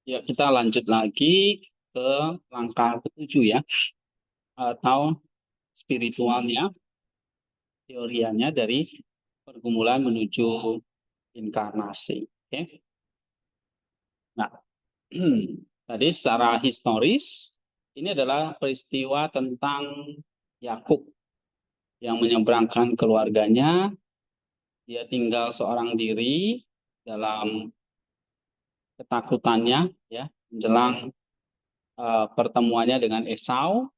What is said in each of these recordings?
Ya, kita lanjut lagi ke langkah ketujuh ya, atau spiritualnya, teorianya dari pergumulan menuju inkarnasi. Oke. Nah, tadi secara historis ini adalah peristiwa tentang Yakub yang menyeberangkan keluarganya, dia tinggal seorang diri dalam ketakutannya ya menjelang pertemuannya dengan Esau.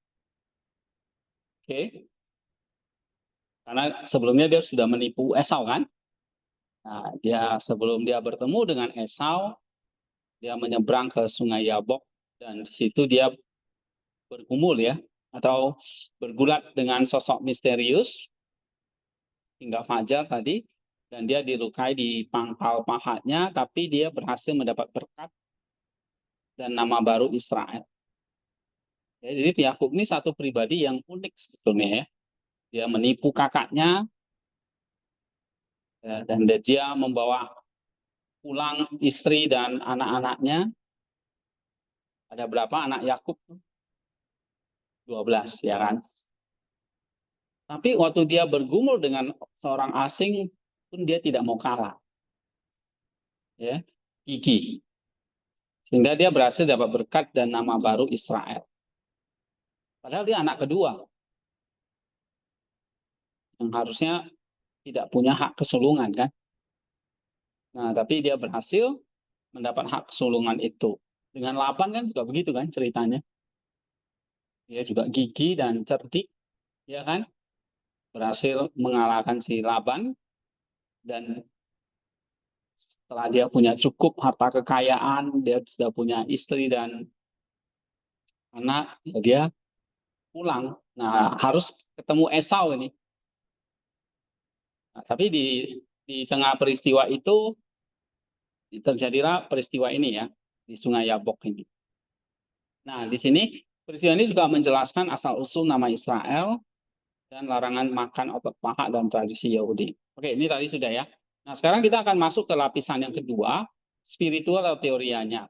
Oke. Karena sebelumnya dia sudah menipu Esau kan. Nah, dia sebelum dia bertemu dengan Esau, dia menyeberang ke Sungai Yabok dan di situ dia bergumul ya atau bergulat dengan sosok misterius hingga fajar tadi, dan dia dilukai di pangkal pahanya, tapi dia berhasil mendapat berkat dan nama baru Israel. Ya, jadi Yakub ini satu pribadi yang unik sebetulnya ya. Dia menipu kakaknya ya, dan dia membawa pulang istri dan anak-anaknya. Ada berapa anak Yakub? 12 ya kan. Tapi waktu dia bergumul dengan seorang asing pun dia tidak mau kalah. Ya, gigih. Sehingga dia berhasil dapat berkat dan nama baru Israel. Padahal dia anak kedua yang harusnya tidak punya hak kesulungan kan. Nah, tapi dia berhasil mendapat hak kesulungan itu. Dengan Laban kan juga begitu kan ceritanya. Dia juga gigih dan cerdik, ya kan? Berhasil mengalahkan si Laban dan setelah dia punya cukup harta kekayaan, dia sudah punya istri dan anak, ya dia pulang. Nah, harus ketemu Esau ini. Nah, tapi di tengah peristiwa itu terjadilah peristiwa ini ya di Sungai Yabok ini. Nah, di sini peristiwa ini juga menjelaskan asal usul nama Israel dan larangan makan otot paha dan tradisi Yahudi. Oke, ini tadi sudah ya. Nah, sekarang kita akan masuk ke lapisan yang kedua, spiritual atau teorianya.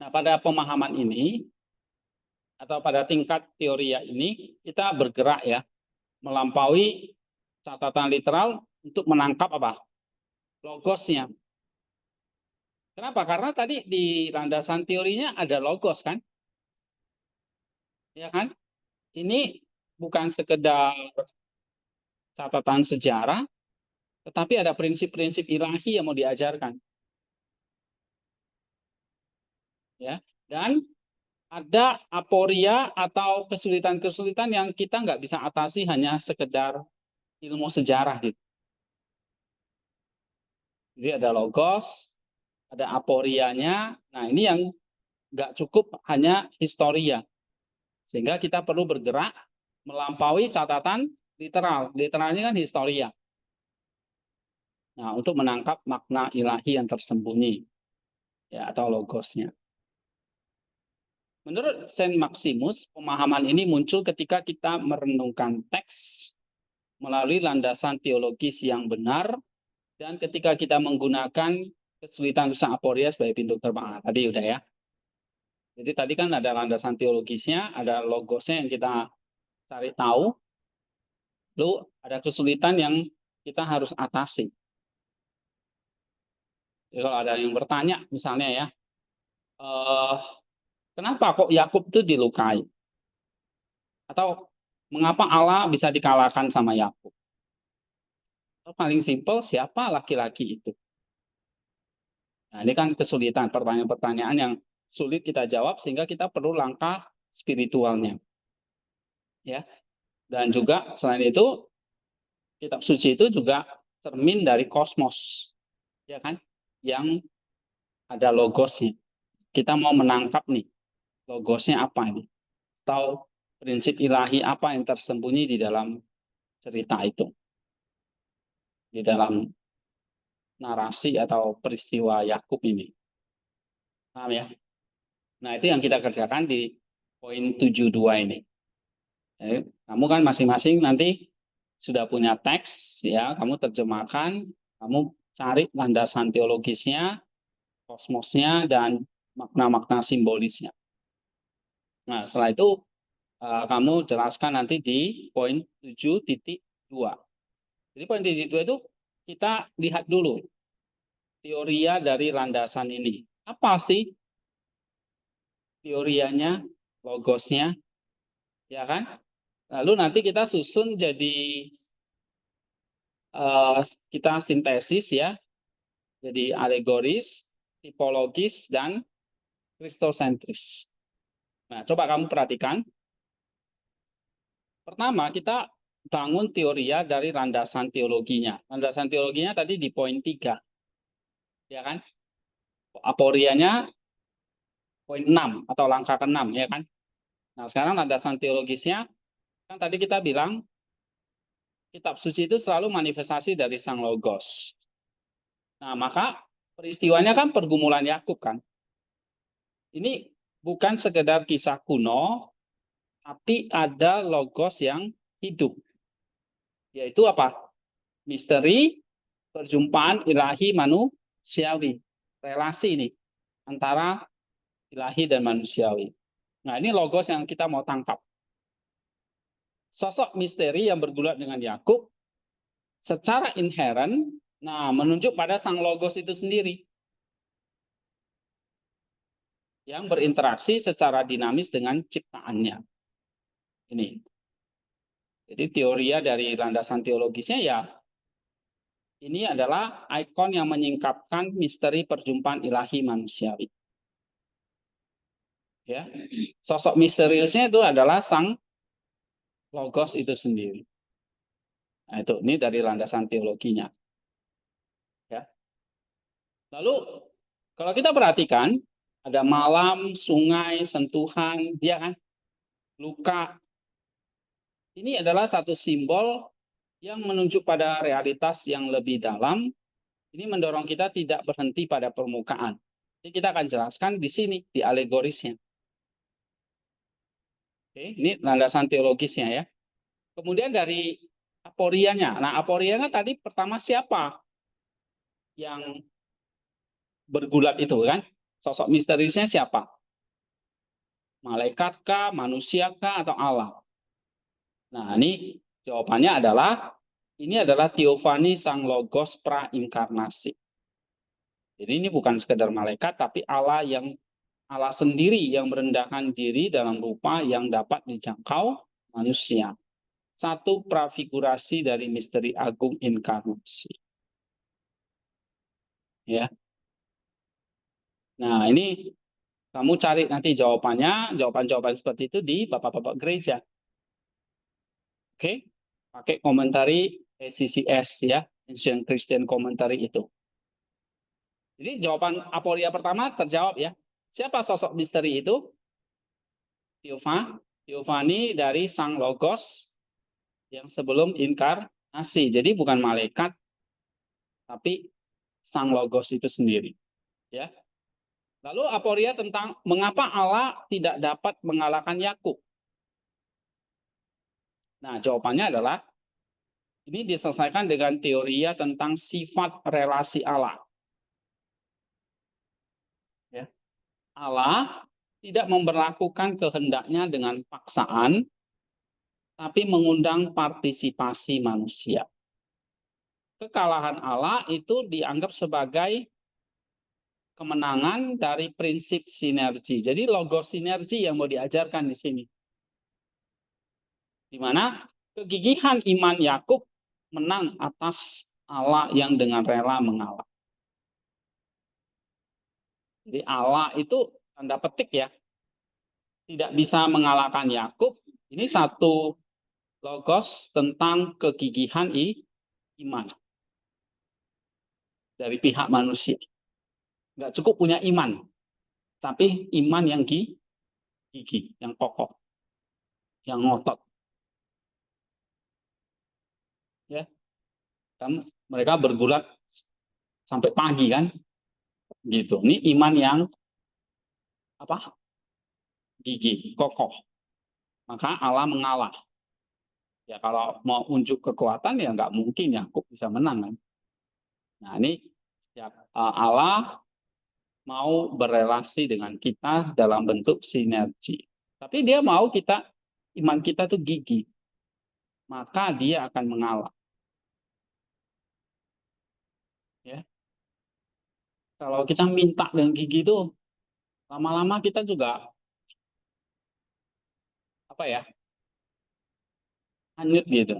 Nah, pada pemahaman ini atau pada tingkat teoria ini kita bergerak ya melampaui catatan literal untuk menangkap apa? Logosnya. Kenapa? Karena tadi di landasan teorinya ada logos kan? Ya kan? Ini bukan sekedar catatan sejarah, tetapi ada prinsip-prinsip ilahi yang mau diajarkan. Ya, dan ada aporia atau kesulitan-kesulitan yang kita nggak bisa atasi hanya sekedar ilmu sejarah gitu. Jadi ada logos, ada aporianya. Nah ini yang nggak cukup hanya historia, sehingga kita perlu bergerak melampaui catatan literal. Literalnya kan historia. Nah untuk menangkap makna ilahi yang tersembunyi ya atau logosnya. Menurut Saint Maximus, pemahaman ini muncul ketika kita merenungkan teks melalui landasan teologis yang benar dan ketika kita menggunakan kesulitan usaha aporia sebagai pintu terbang. Nah, tadi udah ya. Jadi tadi kan ada landasan teologisnya, ada logosnya yang kita cari tahu, lalu ada kesulitan yang kita harus atasi. Jadi kalau ada yang bertanya, misalnya ya, eh, kenapa kok Yakub itu dilukai? Atau mengapa Allah bisa dikalahkan sama Yakub? Paling simpel, siapa laki-laki itu? Nah, ini kan kesulitan, pertanyaan-pertanyaan yang sulit kita jawab sehingga kita perlu langkah spiritualnya. Ya. Dan juga selain itu, kitab suci itu juga cermin dari kosmos, ya kan? Yang ada logosnya. Kita mau menangkap nih, logosnya apa ini? Atau prinsip ilahi apa yang tersembunyi di dalam cerita itu, di dalam narasi atau peristiwa Yakub ini. Paham ya? Nah, itu yang kita kerjakan di poin 72 ini. Kamu kan masing-masing nanti sudah punya teks, ya, kamu terjemahkan, kamu cari landasan teologisnya, kosmosnya, dan makna-makna simbolisnya. Nah, setelah itu kamu jelaskan nanti di poin 7.2. Jadi poin 7.2 itu kita lihat dulu teoria dari landasan ini. Apa sih teorianya, logosnya, ya kan? Lalu nanti kita susun jadi kita sintesis ya, jadi alegoris, tipologis, dan kristosentris. Nah, coba kamu perhatikan. Pertama, kita bangun teoria dari landasan teologinya. Landasan teologinya tadi di poin 3. Ya kan? Aporianya poin 6 atau langkah ke-6, ya kan? Nah, sekarang landasan teologisnya, kan tadi kita bilang kitab suci itu selalu manifestasi dari Sang Logos. Nah, maka peristiwanya kan pergumulan Yakub kan. Ini bukan sekedar kisah kuno, tapi ada logos yang hidup. Yaitu apa? Misteri perjumpaan ilahi manusiawi. Relasi ini antara ilahi dan manusiawi. Nah, ini logos yang kita mau tangkap. Sosok misteri yang bergulat dengan Yakub secara inheren, nah, menunjuk pada sang logos itu sendiri yang berinteraksi secara dinamis dengan ciptaannya. Ini. Jadi teoria dari landasan teologisnya ya, ini adalah ikon yang menyingkapkan misteri perjumpaan ilahi manusiawi. Ya, sosok misteriusnya itu adalah sang logos itu sendiri. Nah, itu ini dari landasan teologinya. Ya. Lalu kalau kita perhatikan ada malam, sungai, sentuhan, dia kan luka. Ini adalah satu simbol yang menunjuk pada realitas yang lebih dalam. Ini mendorong kita tidak berhenti pada permukaan. Jadi kita akan jelaskan di sini di alegorisnya. Oke, ini landasan teologisnya ya. Kemudian dari aporianya. Nah, aporianya tadi pertama siapa yang bergulat itu kan? Sosok misteriusnya siapa? Malaikatkah, manusiakah, atau Allah? Nah, ini jawabannya adalah ini adalah teofani sang logos prainkarnasi. Jadi ini bukan sekedar malaikat, tapi Allah sendiri yang merendahkan diri dalam rupa yang dapat dijangkau manusia. Satu prafigurasi dari misteri agung inkarnasi. Ya. Nah, ini kamu cari nanti jawabannya, jawaban-jawaban seperti itu di bapak-bapak gereja. Oke? Pakai komentari ACCS ya, Ancient Christian Commentary itu. Jadi jawaban aporia pertama terjawab ya. Siapa sosok misteri itu? Teofani dari Sang Logos yang sebelum inkarnasi. Jadi bukan malaikat, tapi Sang Logos itu sendiri. Ya. Lalu aporia tentang mengapa Allah tidak dapat mengalahkan Yakub. Nah, jawabannya adalah ini diselesaikan dengan teoria tentang sifat relasi Allah. Ya. Allah tidak memberlakukan kehendaknya dengan paksaan, tapi mengundang partisipasi manusia. Kekalahan Allah itu dianggap sebagai kemenangan dari prinsip sinergi. Jadi logos sinergi yang mau diajarkan di sini. Di mana kegigihan iman Yakub menang atas Allah yang dengan rela mengalah. Jadi Allah itu tanda petik ya, tidak bisa mengalahkan Yakub. Ini satu logos tentang kegigihan iman dari pihak manusia. Nggak cukup punya iman, tapi iman yang gigih, yang kokoh, yang ngotot. Ya, kan mereka bergulat sampai pagi kan, gitu. Ini iman yang apa? Gigih, kokoh. Maka Allah mengalah. Ya kalau mau unjuk kekuatan ya nggak mungkin Yakub bisa menang kan. Nah ini ya, Allah mau berelasi dengan kita dalam bentuk sinergi. Tapi dia mau iman kita tuh gigih. Maka dia akan mengalah. Ya. Kalau kita minta dengan gigi itu, lama-lama kita juga apa ya, hanyut gitu.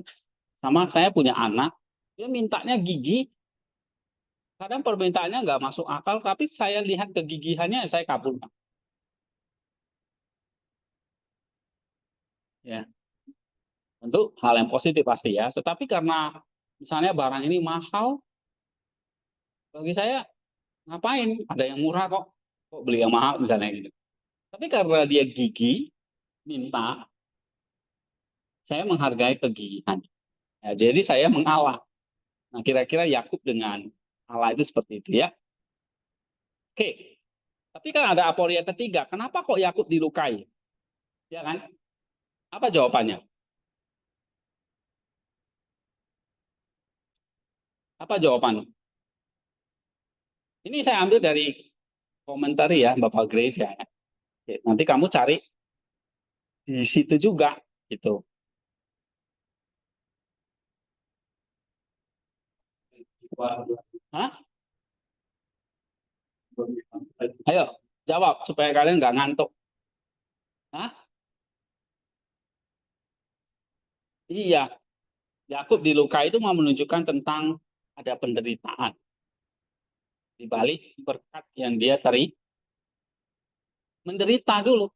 Sama saya punya anak, dia mintanya gigi, kadang permintaannya nggak masuk akal, tapi saya lihat kegigihannya, saya kabulkan. Ya, tentu hal yang positif pasti ya. Tetapi karena misalnya barang ini mahal, bagi saya ngapain? Ada yang murah kok beli yang mahal misalnya gitu. Tapi karena dia gigi, minta, saya menghargai kegigihan. Ya, jadi saya mengalah. Nah, kira-kira Yakub dengan Allah itu seperti itu ya. Oke, tapi kan ada aporia ketiga. Kenapa kok Yakub dilukai? Ya kan? Apa jawabannya? Apa jawabannya? Ini saya ambil dari komentar ya Bapak Gereja. Oke, nanti kamu cari di situ juga gitu. Hah? Ayo jawab supaya kalian nggak ngantuk. Hah? Iya, Yakub dilukai itu mau menunjukkan tentang ada penderitaan di balik berkat yang dia terima. Menderita dulu,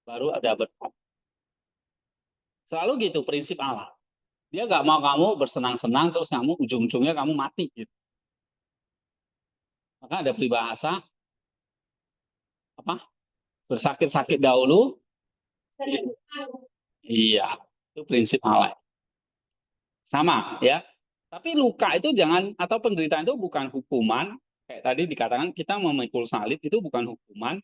baru ada berkat. Selalu gitu prinsip Allah. Dia nggak mau kamu bersenang-senang terus kamu ujung-ujungnya kamu mati gitu. Maka ada peribahasa apa? Bersakit-sakit dahulu. Iya, itu prinsip Allah. Sama ya. Tapi luka itu jangan, atau penderitaan itu bukan hukuman. Kayak tadi dikatakan kita memikul salib itu bukan hukuman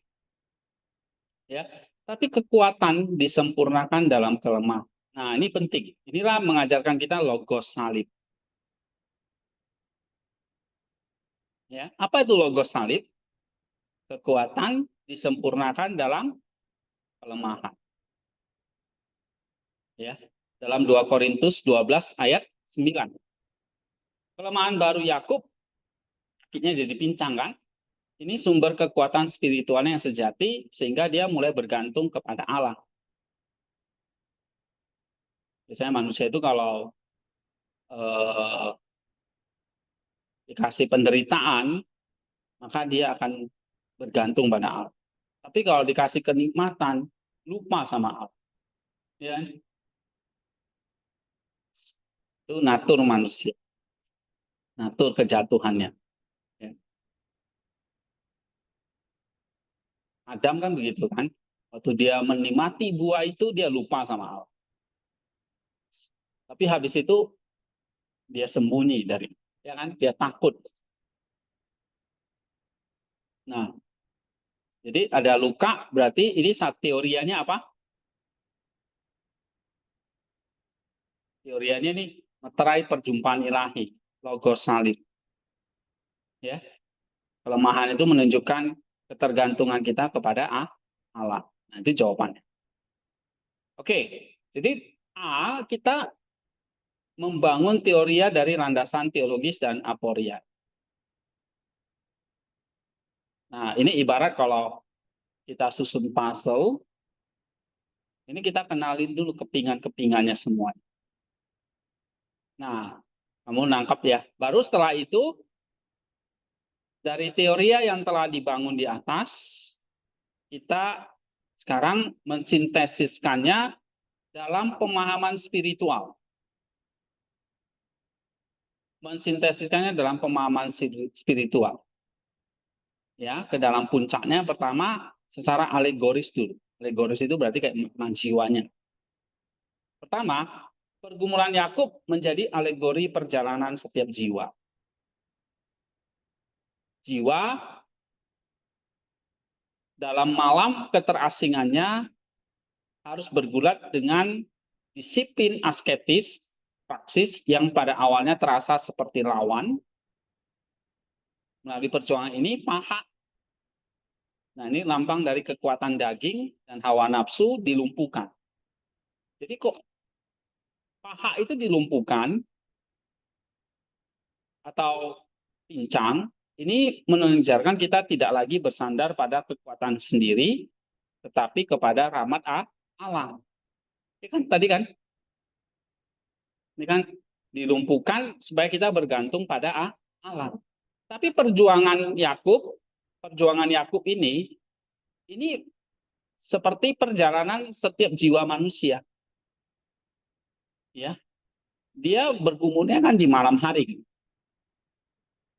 ya. Tapi kekuatan disempurnakan dalam kelemahan. Nah, ini penting. Inilah mengajarkan kita logos salib. Ya, apa itu logos salib? Kekuatan disempurnakan dalam kelemahan. Ya, dalam 2 Korintus 12 ayat 9. Kelemahan baru Yakub kakinya jadi pincang kan? Ini sumber kekuatan spiritualnya yang sejati sehingga dia mulai bergantung kepada Allah. Biasanya manusia itu kalau eh, dikasih penderitaan, maka dia akan bergantung pada Allah. Tapi kalau dikasih kenikmatan, lupa sama Allah. Ya, itu natur manusia, natur kejatuhannya. Ya. Adam kan begitu kan, waktu dia menikmati buah itu dia lupa sama Allah. Tapi habis itu dia sembunyi dari, ya kan, dia takut. Nah, jadi ada luka, berarti ini teorianya apa? Teorianya nih meterai perjumpaan ilahi, logos salib. Ya, kelemahan itu menunjukkan ketergantungan kita kepada Allah. Nah, itu jawabannya. Oke, jadi kita membangun teoria dari landasan teologis dan aporia. Nah, ini ibarat kalau kita susun puzzle, ini kita kenalin dulu kepingan-kepingannya semua. Nah, kamu nangkap ya. Baru setelah itu, dari teoria yang telah dibangun di atas, kita sekarang mensintesiskannya dalam pemahaman spiritual. Mensintesiskannya dalam pemahaman spiritual. Ya, ke dalam puncaknya pertama secara alegoris dulu. Alegoris itu berarti kayak makna jiwanya. Pertama, pergumulan Yakub menjadi alegori perjalanan setiap jiwa. Jiwa dalam malam keterasingannya harus bergulat dengan disiplin asketis, praksis yang pada awalnya terasa seperti lawan. Melalui perjuangan ini, Nah, ini lambang dari kekuatan daging dan hawa nafsu dilumpuhkan. Jadi kok paha itu dilumpuhkan atau pincang, ini menunjukkan kita tidak lagi bersandar pada kekuatan sendiri, tetapi kepada rahmat Allah. Ini kan tadi kan, ini kan dilumpuhkan supaya kita bergantung pada Allah. Tapi perjuangan Yakub ini seperti perjalanan setiap jiwa manusia. Ya, dia bergumulnya kan di malam hari.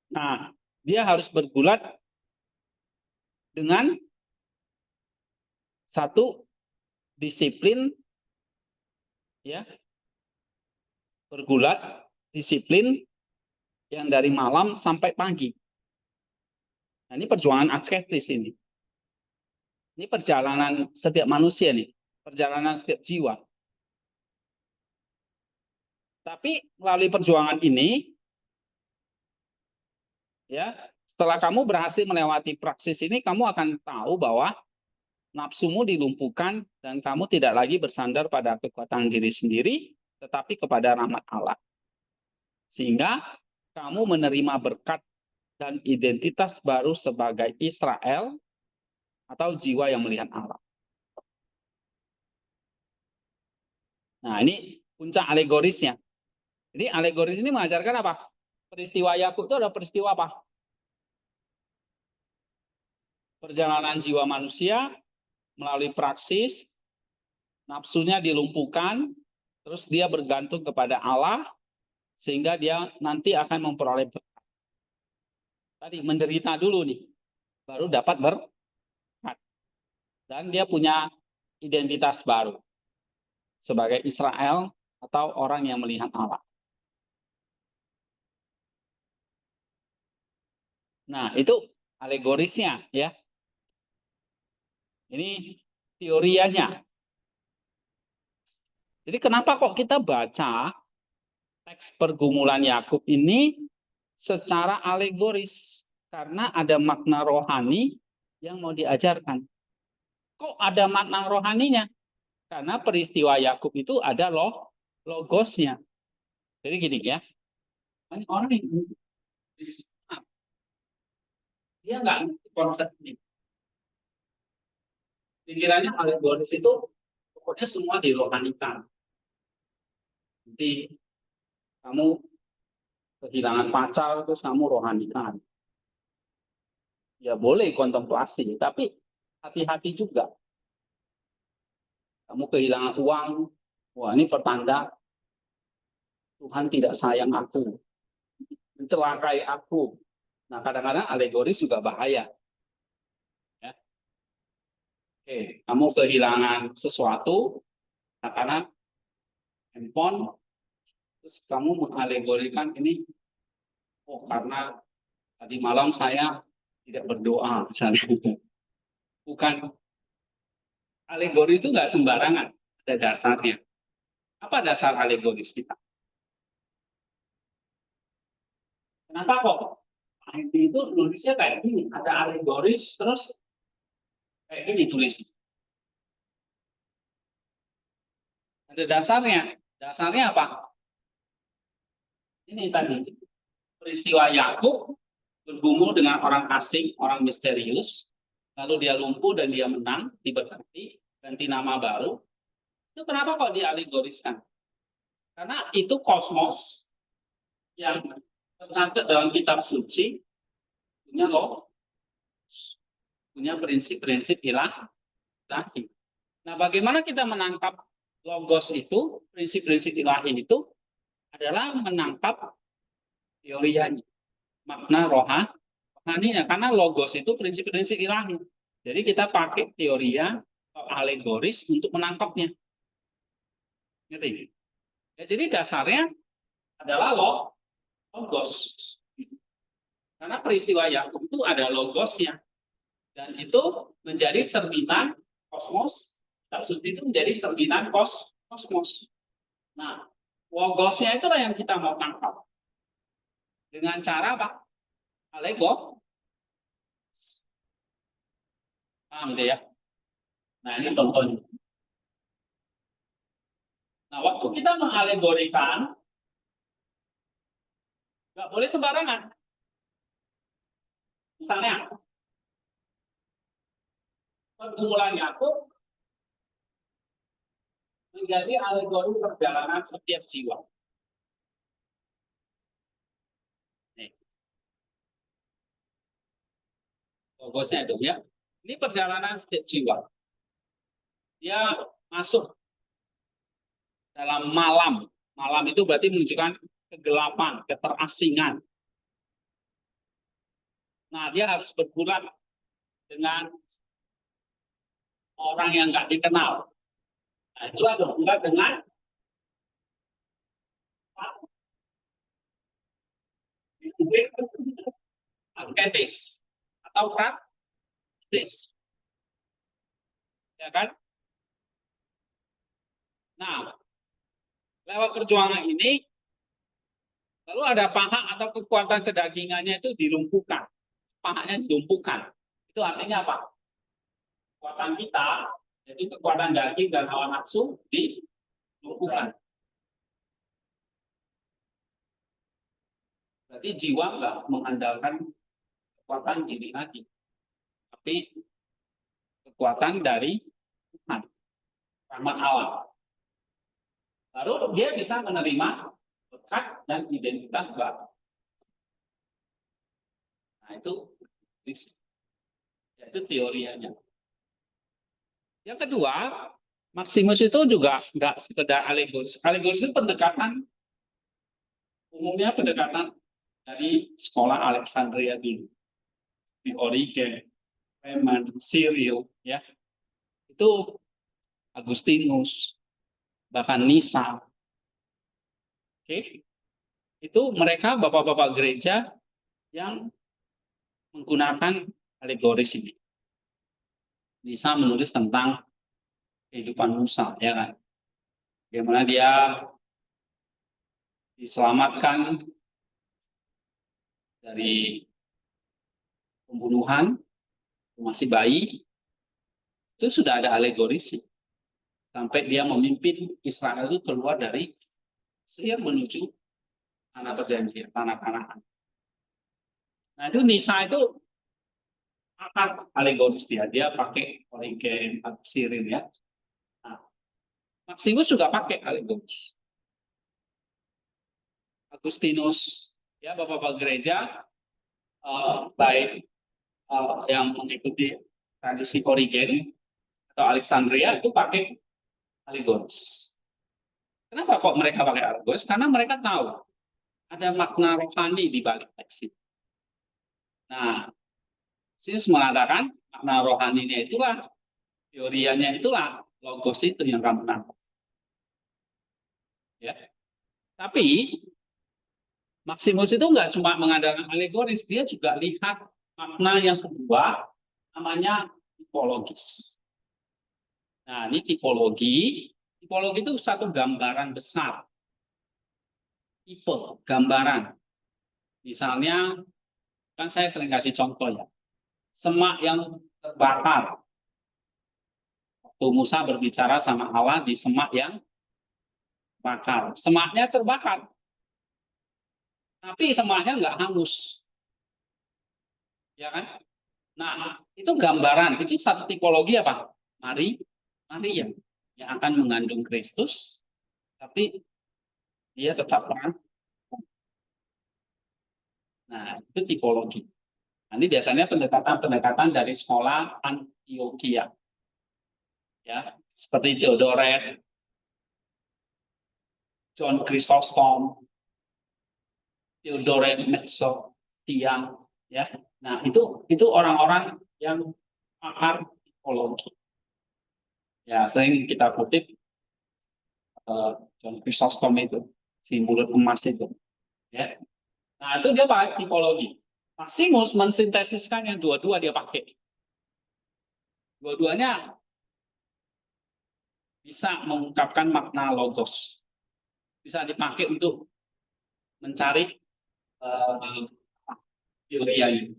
Nah, dia harus bergulat dengan satu disiplin, ya, bergulat disiplin yang dari malam sampai pagi. Nah, ini perjuangan asketis ini. Ini perjalanan setiap manusia nih, perjalanan setiap jiwa. Tapi melalui perjuangan ini, ya, setelah kamu berhasil melewati praksis ini, kamu akan tahu bahwa nafsumu dilumpuhkan dan kamu tidak lagi bersandar pada kekuatan diri sendiri, tetapi kepada rahmat Allah. Sehingga kamu menerima berkat dan identitas baru sebagai Israel atau jiwa yang melihat Allah. Nah, ini puncak alegorisnya. Jadi alegoris ini mengajarkan apa? Peristiwa Yakub itu ada peristiwa apa? Perjalanan jiwa manusia melalui praksis, nafsunya dilumpuhkan, terus dia bergantung kepada Allah, sehingga dia nanti akan memperoleh berkat. Tadi menderita dulu nih, baru dapat berkat. Dan dia punya identitas baru sebagai Israel atau orang yang melihat Allah. Nah, itu alegorisnya ya. Ini teorianya. Jadi kenapa kok kita baca teks pergumulan Yakub ini secara alegoris? Karena ada makna rohani yang mau diajarkan. Kok ada makna rohaninya? Karena peristiwa Yakub itu ada logosnya. Jadi gini ya, orang yang dia nggak ngerti konsep ini. Pikirannya alegoris itu pokoknya semua dirohanikan. Nanti kamu kehilangan pacar terus kamu rohanikan. Ya boleh kontemplasi, tapi hati-hati juga. Kamu kehilangan uang, wah ini pertanda Tuhan tidak sayang aku, mencelakai aku. Nah kadang-kadang alegoris juga bahaya. Ya. Oke, kamu kehilangan sesuatu, karena handphone, terus kamu mengalegorikan ini, oh karena tadi malam saya tidak berdoa, misalnya. Bukan, alegoris itu nggak sembarangan, ada dasarnya. Apa dasar alegoris kita? Kenapa kok IT itu nulisnya kayak gini, ada alegoris, terus kayak gini tulisnya. Ada dasarnya. Dasarnya apa? Ini tadi, peristiwa Yakub bergumul dengan orang asing, orang misterius, lalu dia lumpuh dan dia menang, diberkati, ganti nama baru. Itu kenapa kok dialegoriskan? Karena itu kosmos yang tercatat dalam kitab suci, punya punya prinsip-prinsip ilahi. Nah, bagaimana kita menangkap logos itu, prinsip-prinsip ilahi itu adalah menangkap teorianya, makna rohaninya, karena logos itu prinsip-prinsip ilahi. Jadi kita pakai teoria atau alegoris untuk menangkapnya. Ngerti? Ya, jadi dasarnya adalah logos. Karena peristiwa Yakub itu ada logosnya. Dan itu menjadi cerminan kosmos. Kitab itu menjadi cerminan kosmos. Nah, logosnya itulah yang kita mau tangkap. Dengan cara apa? Alegor. Paham gitu ya? Nah, ini contohnya. Nah, waktu kita mengalegorikan, nggak boleh sembarangan. Misalnya, pergumulan Yakub menjadi alegori perjalanan setiap jiwa. Nih, logosnya itu ya. Ini perjalanan setiap jiwa. Dia masuk dalam malam. Malam itu berarti menunjukkan kegelapan, keterasingan. Nah, dia harus bergulat dengan orang yang nggak dikenal. Nah, itulah bergulat dengan arketis atau praktis, ya kan? Nah, lewat perjuangan ini, lalu ada paha atau kekuatan kedagingannya itu dilumpuhkan. Pahanya dilumpuhkan. Itu artinya apa? Kekuatan kita, jadi kekuatan daging dan hawa nafsu dilumpuhkan. Berarti jiwa nggak mengandalkan kekuatan diri lagi, tapi kekuatan dari Tuhan, rahmat Allah. Lalu dia bisa menerima berkat dan identitas baru. Nah, itu teorianya. Yang kedua, Maximus itu juga nggak sekedar alegoris. Alegoris itu pendekatan, umumnya pendekatan dari sekolah Alexandria dulu, di Origen, Clement, Cyril, ya, itu Agustinus, bahkan Nisa, oke, itu mereka bapak-bapak gereja yang menggunakan alegoris ini. Nisa menulis tentang kehidupan Musa, ya kan, bagaimana dia diselamatkan dari pembunuhan, masih bayi, itu sudah ada alegoris sampai dia memimpin Israel itu keluar dari Mesir menuju tanah perjanjian, tanah Kanaan. Nah, itu Nisa itu akar alegoris dia pakai Origen, Sirin, ya. Nah, Maximus juga pakai alegoris. Agustinus, ya, bapak-bapak gereja, baik yang mengikuti tradisi Origen atau Alexandria itu pakai alegoris. Kenapa kok mereka pakai alegoris? Karena mereka tahu ada makna rohani di balik teks itu. Nah, Sinus mengatakan makna rohaninya itulah, teorianya itulah, logos itu yang kamu tangkap. Ya. Tapi Maximus itu nggak cuma mengandalkan alegoris, dia juga lihat makna yang kedua, namanya tipologis. Nah, ini tipologi. Tipologi itu satu gambaran besar. Tipe, gambaran. Misalnya, kan saya sering kasih contoh ya. Semak yang terbakar. Waktu Musa berbicara sama Allah di semak yang bakar. Semaknya terbakar. Tapi semaknya nggak hangus. Ya kan? Nah, itu gambaran. Itu satu tipologi apa? Maria yang akan mengandung Kristus, tapi dia tetap perang. Nah, itu tipologi. Nah, ini biasanya pendekatan-pendekatan dari sekolah Antioquia. Ya, seperti Theodoret, John Chrysostom, Theodoret Metso, Tiang, ya. Nah, itu orang-orang yang pakar tipologi. Ya, sering kita kutip John Chrysostom itu, si mulut emas itu. Ya. Nah, itu dia pakai tipologi. Maximus mensintesiskan yang dua-dua dia pakai. Dua-duanya bisa mengungkapkan makna logos. Bisa dipakai untuk mencari teori ini.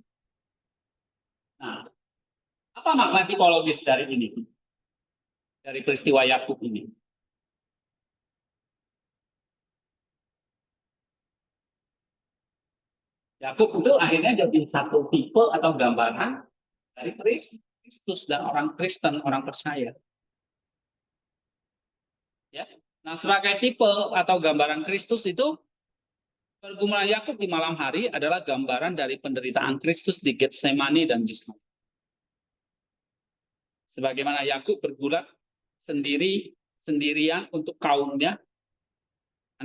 Nah, apa Apa makna tipologis dari ini? Dari peristiwa Yakub ini? Yakub itu akhirnya jadi satu tipe atau gambaran dari Kristus dan orang Kristen, orang percaya. Ya. Nah, sebagai tipe atau gambaran Kristus itu, pergumulan Yakub di malam hari adalah gambaran dari penderitaan Kristus di Getsemani dan Gisman. Sebagaimana Yakub bergulat sendirian untuk kaumnya,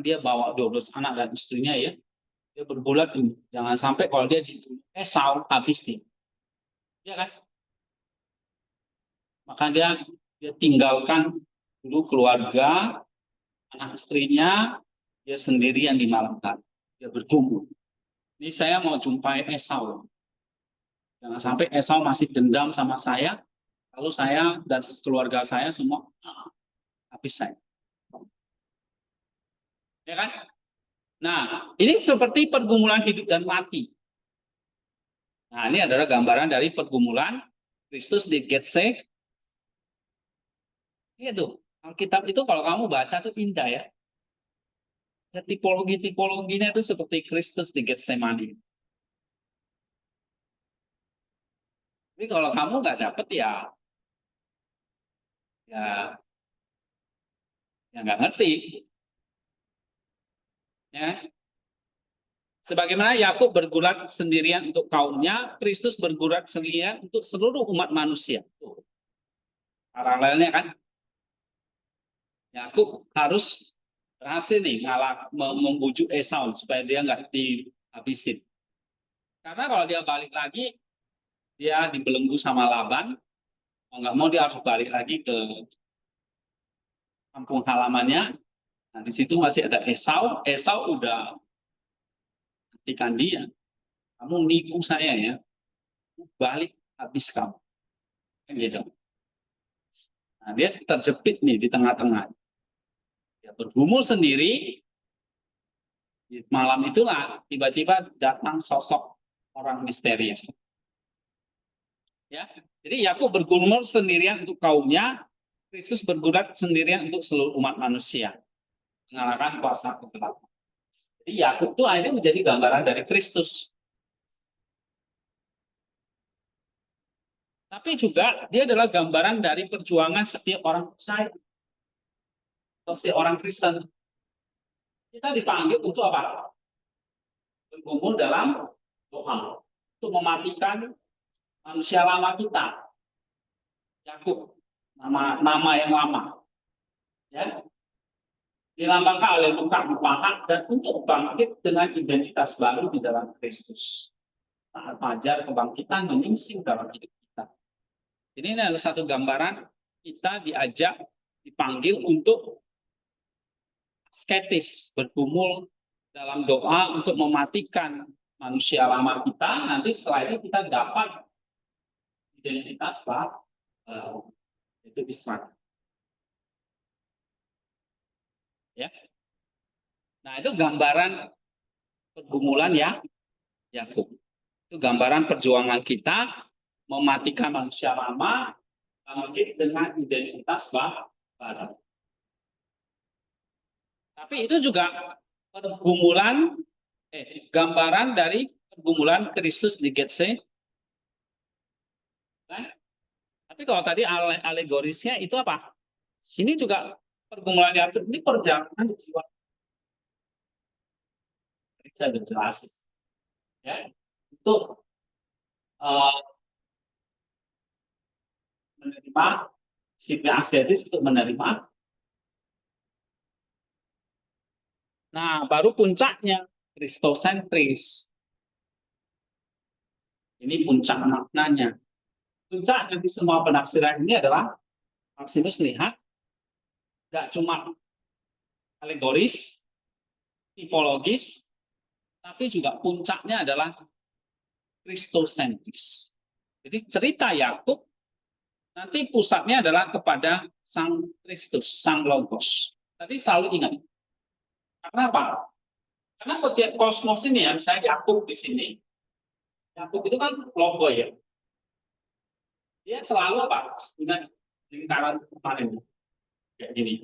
dia bawa 12 anak dan istrinya ya. Dia bergulat ini, jangan sampai kalau dia dibunuh Esau habis dia. Ya kan? Maka dia tinggalkan dulu keluarga, anak istrinya, dia sendirian di malam hari. Dia bergumul. Ini saya mau jumpai Esau. Jangan sampai Esau masih dendam sama saya, lalu saya dan keluarga saya semua habis saya. Ya kan? Nah, ini seperti pergumulan hidup dan mati. Nah, ini adalah gambaran dari pergumulan Kristus di Getsemani. Itu Alkitab itu kalau kamu baca tuh indah ya. Tipologinya itu seperti Kristus di Getsemani. Tapi kalau kamu nggak dapet ya nggak ngerti. Ya. Sebagaimana Yakub bergulat sendirian untuk kaumnya, Kristus bergulat sendirian untuk seluruh umat manusia. Paralelnya kan, Yakub harus berhasil nih membujuk Esau supaya dia nggak dihabisin. Karena kalau dia balik lagi, dia dibelenggu sama Laban, mau nggak mau dia harus balik lagi ke kampung halamannya. Nah, di situ masih ada Esau. Esau udah hentikan dia. Kamu nipu saya ya. Balik habis kamu. Gitu. Nah, dia terjepit nih di tengah-tengah. Dia bergumul sendiri. Di malam itulah tiba-tiba datang sosok orang misterius. Ya. Jadi Yakub bergumul sendirian untuk kaumnya, Kristus bergulat sendirian untuk seluruh umat manusia. Mengalahkan kuasa kegelapan. Jadi Yakub itu akhirnya menjadi gambaran dari Kristus. Tapi juga dia adalah gambaran dari perjuangan setiap orang percaya. Atau setiap orang Kristen. Kita dipanggil untuk apa? Berkumpul dalam doa. Untuk mematikan manusia lama kita. Yakub. Nama yang lama. Ya. Dilambangkan oleh muka paha dan untuk bangkit dengan identitas baru di dalam Kristus. Saat fajar kebangkitan menyingsing dalam hidup kita. Ini adalah satu gambaran kita diajak, dipanggil untuk asketis, bergumul dalam doa untuk mematikan manusia lama kita. Nanti setelah itu kita dapat identitas baru, itu Israel. Ya. Nah, itu gambaran pergumulan ya Yakub. Itu gambaran perjuangan kita mematikan manusia lama dengan identitas baru. Tapi itu juga pergumulan, gambaran dari pergumulan Kristus di Getsemani. Tapi kalau tadi alegorisnya itu apa? Ini juga pergumulan Yakub ini perjalanan jiwa. Saya sudah jelas. Ya, untuk menerima disiplin asketis untuk menerima. Nah, baru puncaknya kristosentris. Ini puncak maknanya. Puncak dari semua penafsiran ini adalah Maximus lihat nggak cuma alegoris, tipologis, tapi juga puncaknya adalah kristosentris. Jadi cerita Yakub nanti pusatnya adalah kepada Sang Kristus, Sang Logos. Tadi selalu ingat. Karena apa? Karena setiap kosmos ini ya, misalnya Yakub di sini, Yakub itu kan logo ya. Dia selalu apa? Dengan lingkaran kemarin kayak gini.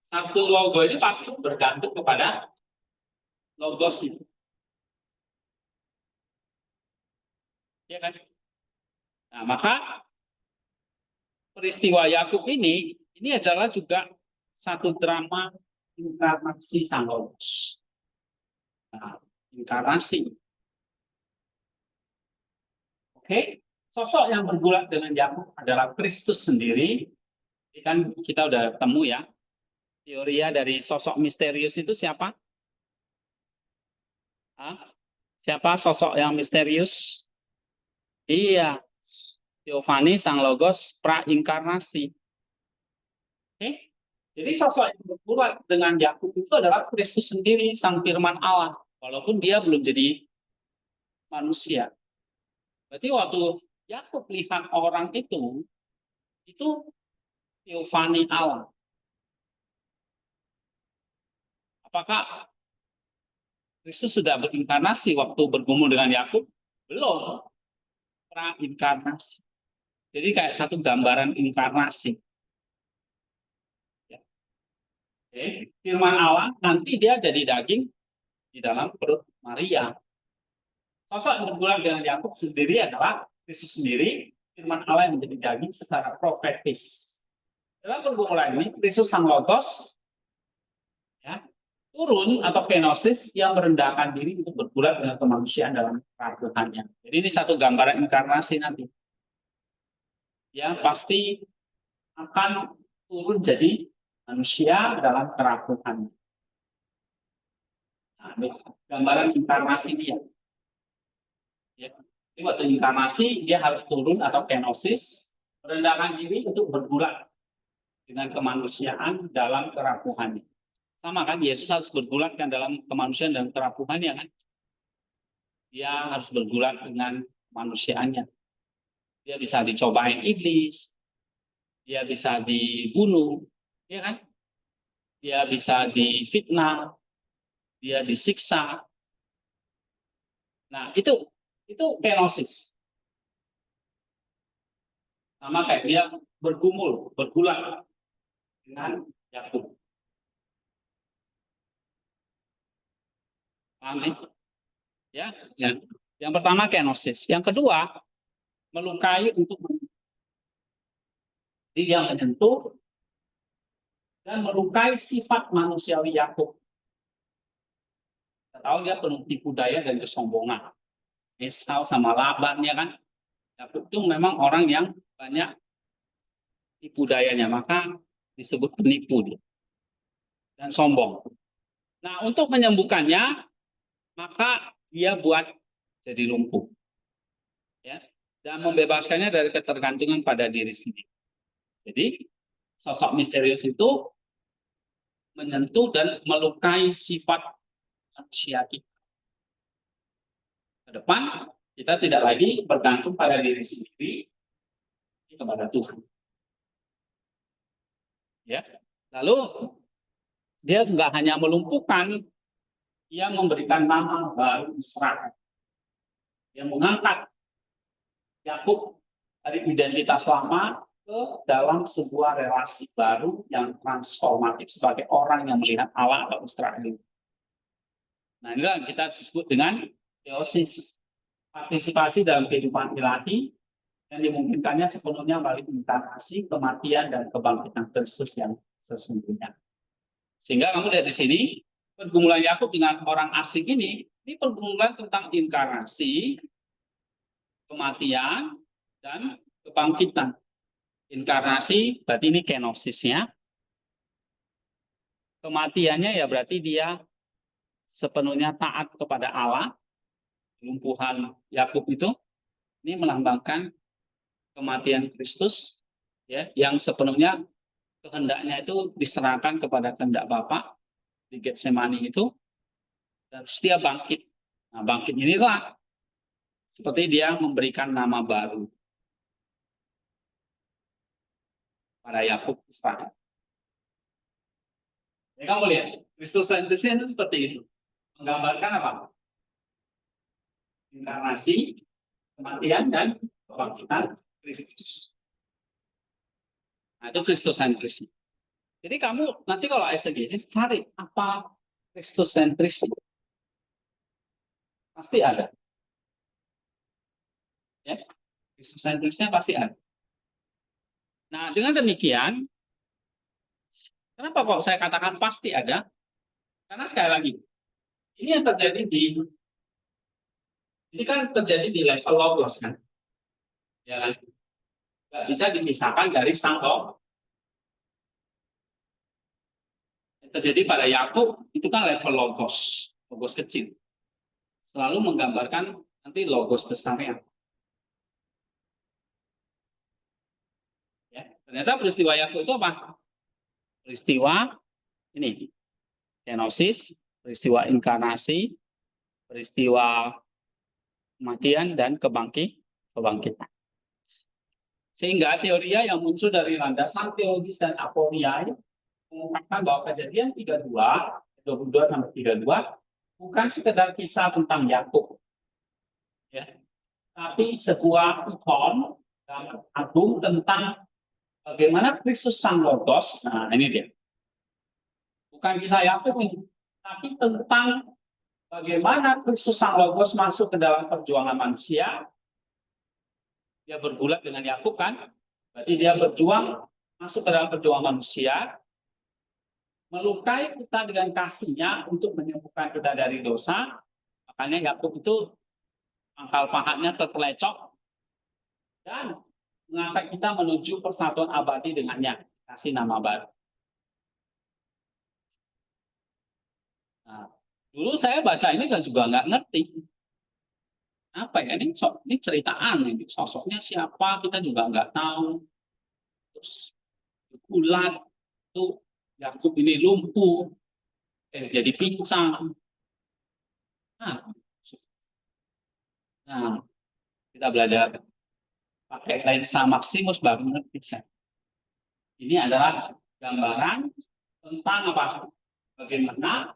Satu logo ini pasti bergantung kepada logos itu, ya kan? Nah, maka peristiwa Yakub ini adalah juga satu drama inkarnasi Sang Logos. Nah, inkarnasi. Oke, sosok yang bergulat dengan Yakub adalah Kristus sendiri. Ini kan kita udah temu ya. Teoria dari sosok misterius itu siapa? Hah? Siapa sosok yang misterius? Iya, Theophany, Sang Logos, prainkarnasi. Oke, jadi sosok yang bergulat dengan Yakub itu adalah Kristus sendiri, Sang Firman Allah, walaupun dia belum jadi manusia. Berarti waktu Yakub lihat orang itu Theophany Allah. Apakah Kristus sudah berinkarnasi waktu bergumul dengan Yakub? Belum, prainkarnasi. Jadi kayak satu gambaran inkarnasi. Oke. Firman Allah nanti dia jadi daging di dalam perut Maria. Sosok yang bergulat dengan Yakub sendiri adalah Kristus sendiri, firman Allah yang menjadi daging secara profetis. Dalam pergumulan ini, Kristus Sang Logos ya, turun atau kenosis yang merendahkan diri untuk bergulat dengan kemanusiaan dalam keraguannya. Jadi ini satu gambaran inkarnasi nanti. Ya, pasti akan turun jadi manusia dalam keraguan. Nah, ini gambaran inkarnasi dia. Ya. Jadi waktu inkarnasi dia harus turun atau kenosis, merendahkan diri untuk bergulat dengan kemanusiaan dalam kerapuhannya. Sama kan, Yesus harus bergulat kan dalam kemanusiaan dan kerapuhannya kan. Dia harus bergulat dengan kemanusiaannya. Dia bisa dicobain iblis, dia bisa dibunuh, ya kan? Dia bisa difitnah, dia disiksa. Nah, itu kenosis. Sama kayak dia bergumul, bergulat dengan Yakub. Paham nih? Ya, ya. Yang pertama kenosis, yang kedua melukai untuk dia menyentuh dan melukai sifat manusiawi Yakub. Kita tahu dia penuh tipu daya dan kesombongan. Esau sama Laban ya kan. Yakub itu memang orang yang banyak tipu dayanya, maka disebut penipu dia dan sombong. Nah, untuk menyembuhkannya, maka dia buat jadi lumpuh, ya, dan membebaskannya dari ketergantungan pada diri sendiri. Jadi, sosok misterius itu menyentuh dan melukai sifat manusia kita. Ke depan, kita tidak lagi bergantung pada diri sendiri, kepada Tuhan. Ya, lalu dia nggak hanya melumpuhkan, dia memberikan nama baru Israel. Dia mengangkat Yakub dari identitas lama ke dalam sebuah relasi baru yang transformatif sebagai orang yang melihat Allah atau Israel. Nah, inilah yang kita sebut dengan teosis, partisipasi dalam kehidupan ilahi yang dimungkinkannya sepenuhnya melalui inkarnasi, kematian, dan kebangkitan Kristus yang sesungguhnya. Sehingga kamu lihat di sini, pergumulan Yakub dengan orang asing ini pergumulan tentang inkarnasi, kematian, dan kebangkitan. Inkarnasi berarti ini kenosisnya. Kematiannya ya berarti dia sepenuhnya taat kepada Allah. Lumpuhan Yakub itu ini melambangkan kematian Kristus, ya, yang sepenuhnya kehendaknya itu diserahkan kepada kehendak Bapa di Getsemani itu, dan terus dia bangkit. Nah, bangkit inilah seperti dia memberikan nama baru pada Yakub Israel. Ya, kamu lihat, Kristus sentrisnya itu seperti itu. Menggambarkan apa? Inkarnasi, kematian, dan kebangkitan Kristus. Nah, itu Kristosentris. Jadi kamu nanti kalau exegesis cari apa Kristosentris, pasti ada. Ya, Kristosentrisnya pasti ada. Nah, dengan demikian, kenapa kok saya katakan pasti ada? Karena sekali lagi, ini yang terjadi ini kan terjadi di level logos kan, ya kan? Nggak bisa dipisahkan dari sang logos. Yang terjadi pada Yakub itu kan level logos, logos kecil, selalu menggambarkan nanti logos besarnya. Ya, ternyata peristiwa Yakub itu apa? Peristiwa ini, kenosis, peristiwa inkarnasi, peristiwa kematian dan kebangkitan. Sehingga teoria yang muncul dari landasan teologis dan aporia mengungkapkan bahwa kejadian 32, 22 sampai 32 bukan sekedar kisah tentang Yakub, ya, tapi sebuah ikon dan agung tentang bagaimana Kristus Sang Logos. Nah, ini dia. Bukan kisah Yakub ini, tapi tentang bagaimana Kristus Sang Logos masuk ke dalam perjuangan manusia. Dia bergulat dengan Yakub kan, berarti dia berjuang masuk ke dalam perjuangan manusia, melukai kita dengan kasihnya untuk menyembuhkan kita dari dosa. Makanya Yakub itu pangkal pahatnya terpelecok dan mengangkat kita menuju persatuan abadi dengannya, kasih nama baru. Nah, dulu saya baca ini kan juga nggak ngerti apa ya ini, ini ceritaan ini, sosoknya siapa kita juga nggak tahu. Terus bulat itu Yakub ini lumpuh, jadi pincang. Nah, kita belajar pakai lensa Maximus baru ngerti. Ini adalah gambaran tentang apa? Bagaimana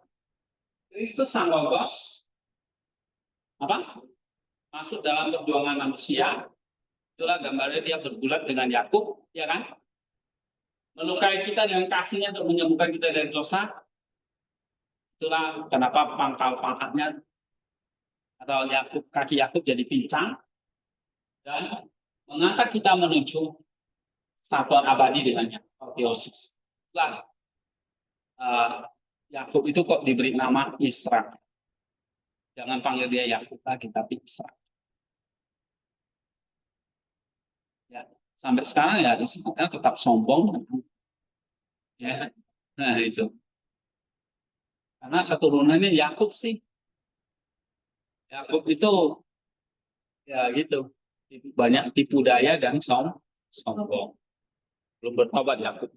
Kristus Sang Logos apa? Masuk dalam perjuangan manusia. Itulah gambarnya dia bergulat dengan Yakub, ya kan? Melukai kita dengan kasihnya untuk menyembuhkan kita dari dosa. Itulah kenapa pangkal pahatnya atau Yakub, kaki Yakub jadi pincang dan mengangkat kita menuju satuan abadi dengannya, apoteosis. Itulah Yakub itu kok diberi nama Isra. Jangan panggil dia Yakub lagi, tapi Isra. Ya, sampai sekarang ya Israel tetap sombong. Ya, nah itu. Karena keturunannya Yakub sih. Yakub itu ya gitu. Banyak tipu daya dan sombong. Belum bertobat Yakub.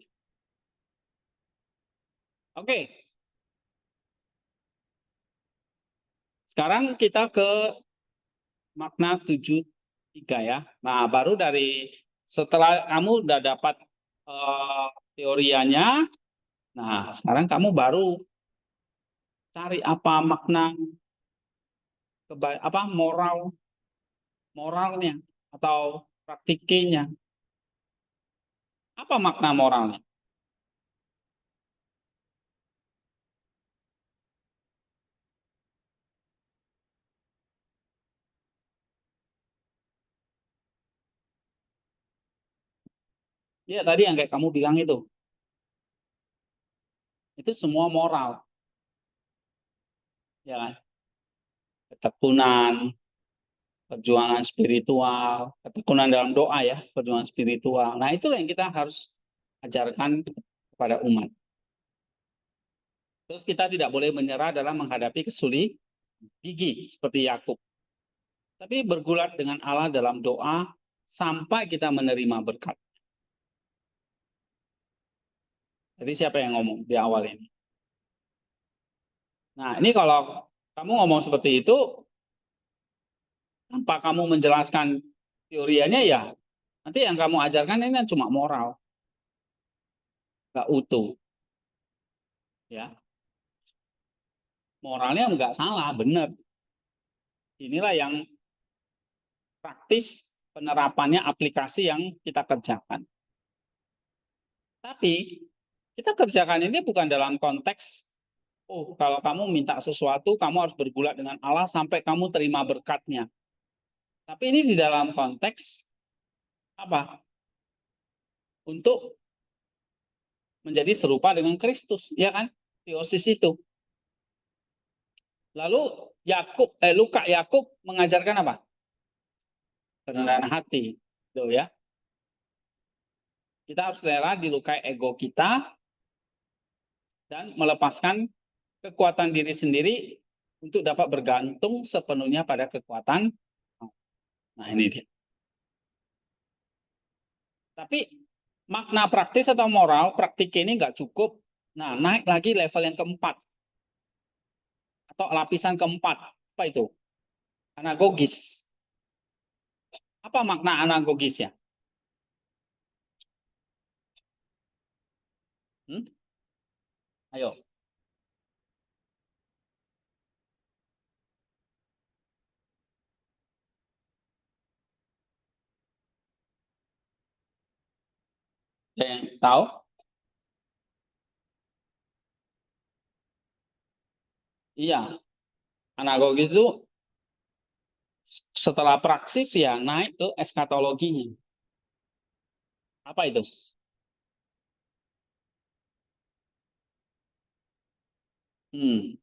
Oke. Sekarang kita ke makna 7.3 ya. Nah, baru dari setelah kamu udah dapat teorianya, nah sekarang kamu baru cari apa makna apa moralnya atau praktiknya. Apa makna moralnya? Ya tadi yang kayak kamu bilang itu semua moral, ya kan? Ketekunan, perjuangan spiritual, ketekunan dalam doa ya, perjuangan spiritual. Nah itulah yang kita harus ajarkan kepada umat. Terus kita tidak boleh menyerah dalam menghadapi kesulitan gigi seperti Yakub. Tapi bergulat dengan Allah dalam doa sampai kita menerima berkat. Jadi siapa yang ngomong di awal ini? Nah ini kalau kamu ngomong seperti itu, tanpa kamu menjelaskan teorianya ya, nanti yang kamu ajarkan ini cuma moral. Nggak utuh. Ya. Moralnya nggak salah, benar. Inilah yang praktis penerapannya, aplikasi yang kita kerjakan. Tapi kita kerjakan ini bukan dalam konteks, oh kalau kamu minta sesuatu, kamu harus bergulat dengan Allah sampai kamu terima berkatnya. Tapi ini di dalam konteks apa? Untuk menjadi serupa dengan Kristus, ya kan? Teosis itu. Lalu Luka Yakub mengajarkan apa? Kerendahan hati, tuh ya. Kita harus rela dilukai ego kita dan melepaskan kekuatan diri sendiri untuk dapat bergantung sepenuhnya pada kekuatan. Nah ini dia. Tapi makna praktis atau moral praktik ini nggak cukup. Nah naik lagi level yang keempat atau lapisan keempat. Apa itu? Anagogis. Apa makna anagogisnya? Ayo. Ada yang tahu? Iya. Anagogis itu setelah praksis ya naik ke eskatologinya. Apa itu? Hmm.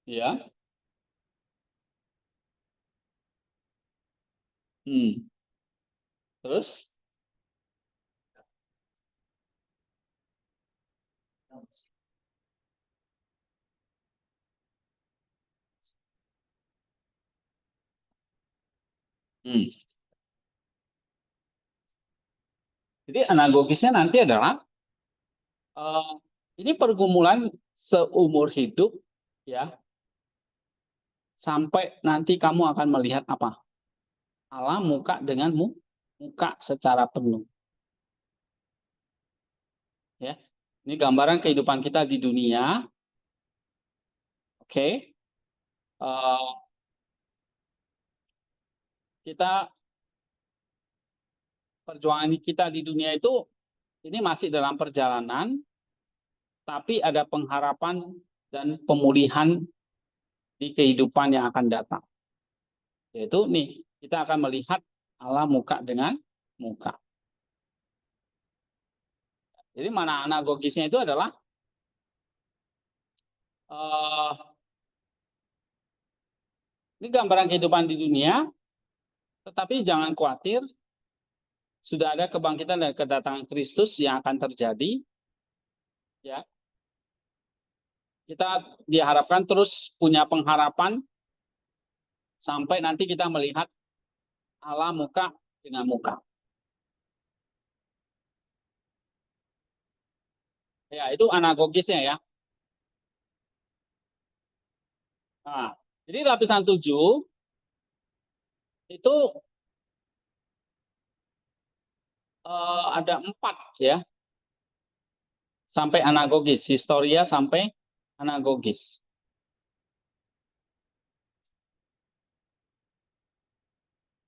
Ya. Hmm. Terus? Hmm. Jadi anagogisnya nanti adalah ini pergumulan seumur hidup ya, sampai nanti kamu akan melihat apa? Allah muka dengan muka secara penuh. Ya, ini gambaran kehidupan kita di dunia. Oke, kita perjuangan kita di dunia itu ini masih dalam perjalanan, tapi ada pengharapan dan pemulihan di kehidupan yang akan datang. Yaitu nih, kita akan melihat Allah muka dengan muka. Jadi mana anagogisnya itu adalah ini gambaran kehidupan di dunia, tetapi jangan khawatir, sudah ada kebangkitan dan kedatangan Kristus yang akan terjadi. Ya, kita diharapkan terus punya pengharapan sampai nanti kita melihat Allah muka dengan muka. Ya, itu anagogisnya ya. Nah, jadi lapisan 7 itu ada 4 ya, sampai anagogis, historia sampai anagogis.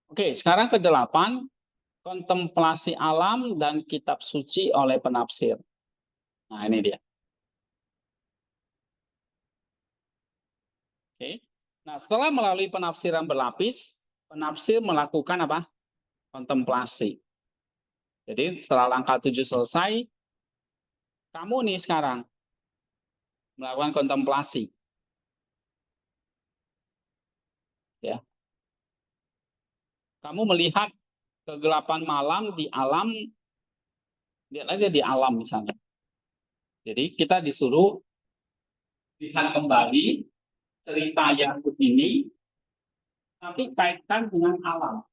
Oke, sekarang ke-8, kontemplasi alam dan kitab suci oleh penafsir. Nah, ini dia. Oke. Nah, setelah melalui penafsiran berlapis, penafsir melakukan apa? Kontemplasi. Jadi, setelah langkah 7 selesai, kamu nih sekarang melakukan kontemplasi. Ya. Kamu melihat kegelapan malam di alam, lihat aja di alam misalnya. Jadi, kita disuruh lihat kembali cerita Yakub ini, tapi kaitkan dengan alam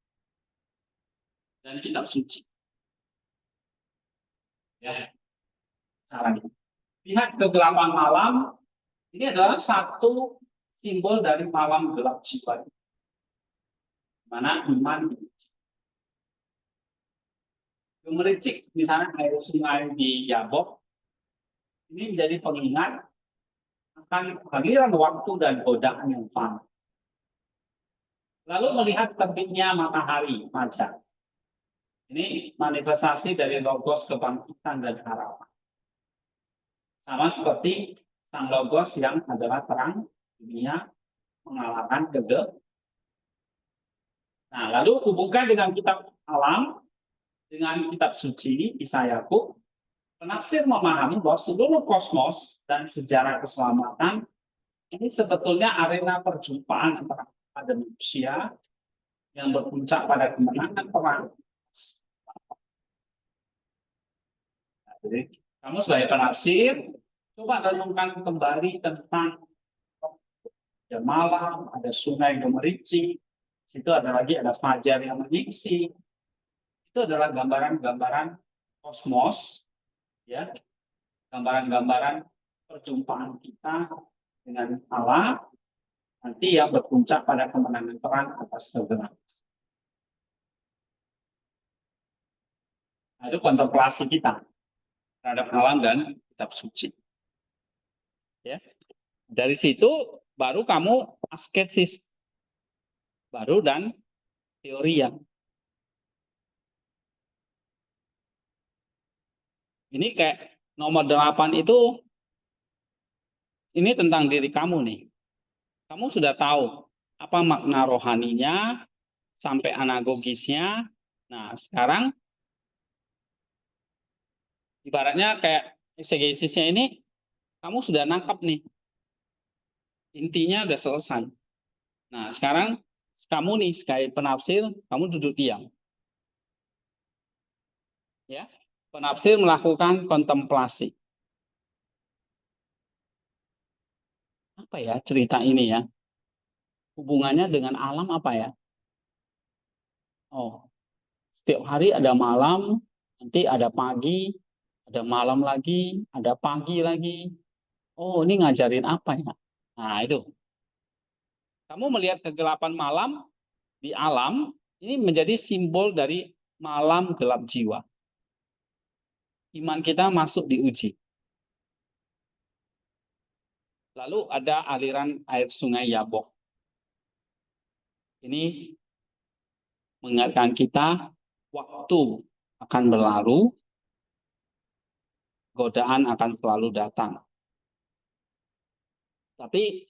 dan kitab suci. Ya, caranya. Lihat kegelapan malam, ini adalah satu simbol dari malam gelap jiwa. Mana iman gemericik, misalnya air sungai di Yabok, ini menjadi pengingat akan kehadiran waktu dan godaan yang fana. Lalu melihat terbitnya matahari fajar. Ini manifestasi dari logos kebangkitan dan harapan. Sama seperti sang logos yang adalah terang dunia mengalahkan kegelapan. Nah, lalu hubungkan dengan kitab alam, dengan kitab suci, Kisah Yakub. Penafsir memahami bahwa seluruh kosmos dan sejarah keselamatan ini sebetulnya arena perjumpaan antara pada manusia yang berpuncak pada kemenangan perang. Nah, jadi kamu sebagai penafsir, coba renungkan kembali tentang ada malam, ada sungai gemericik, situ ada fajar yang menyiksi. Itu adalah gambaran-gambaran kosmos, ya, gambaran-gambaran perjumpaan kita dengan Allah nanti yang berpuncak pada kemenangan perang atas kegelapan. Nah, itu kontemplasi kita terhadap alam dan kitab suci. Ya. Dari situ baru kamu askesis, baru dan teori yang. Ini kayak nomor 8 itu, ini tentang diri kamu nih. Kamu sudah tahu apa makna rohaninya, sampai anagogisnya. Nah, sekarang ibaratnya kayak exegesisnya ini, kamu sudah nangkap nih. Intinya udah selesai. Nah, sekarang kamu nih sebagai penafsir, kamu duduk diam. Ya, penafsir melakukan kontemplasi. Apa ya cerita ini ya? Hubungannya dengan alam apa ya? Oh, setiap hari ada malam, nanti ada pagi, ada malam lagi, ada pagi lagi. Oh, ini ngajarin apa ya? Nah, itu. Kamu melihat kegelapan malam di alam, ini menjadi simbol dari malam gelap jiwa. Iman kita masuk diuji. Lalu ada aliran air sungai Yabok. Ini mengingatkan kita waktu akan berlalu, godaan akan selalu datang. Tapi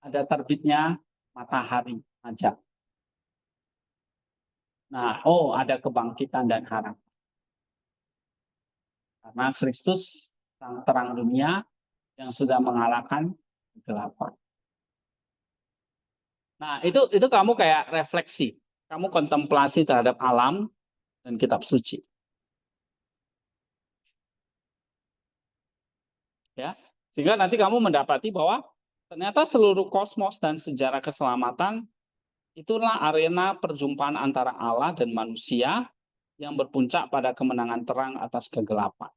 ada terbitnya matahari aja. Nah, oh ada kebangkitan dan harapan. Karena Kristus sang terang dunia yang sudah mengalahkan kegelapan. Nah, itu kamu kayak refleksi. Kamu kontemplasi terhadap alam dan kitab suci. Ya. Sehingga nanti kamu mendapati bahwa ternyata seluruh kosmos dan sejarah keselamatan itulah arena perjumpaan antara Allah dan manusia yang berpuncak pada kemenangan terang atas kegelapan.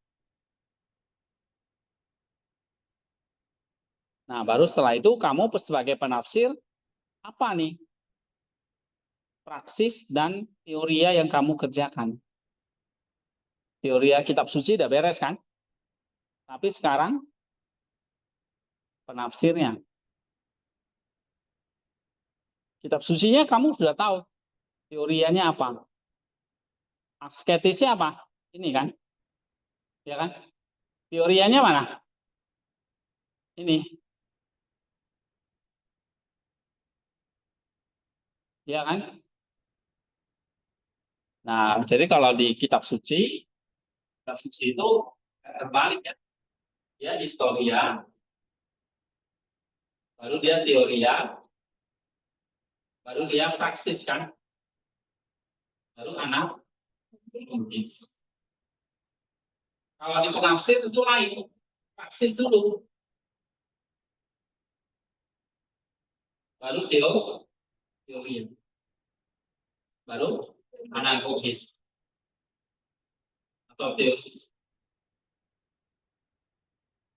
Nah, baru setelah itu kamu sebagai penafsir, apa nih praksis dan teoria yang kamu kerjakan? Teoria kitab suci udah beres kan? Tapi sekarang penafsirnya. Kitab sucinya kamu sudah tahu. Teorianya apa? Asketisnya apa? Ini kan? Ya kan? Teorianya mana? Ini. Ya kan? Nah, jadi kalau di kitab suci itu terbalik ya. Dia historia, baru dia teoria, baru dia praksis kan, baru analogis. Kalau di penafsir itu lain, praksis dulu, baru teori, baru analogis atau teosis.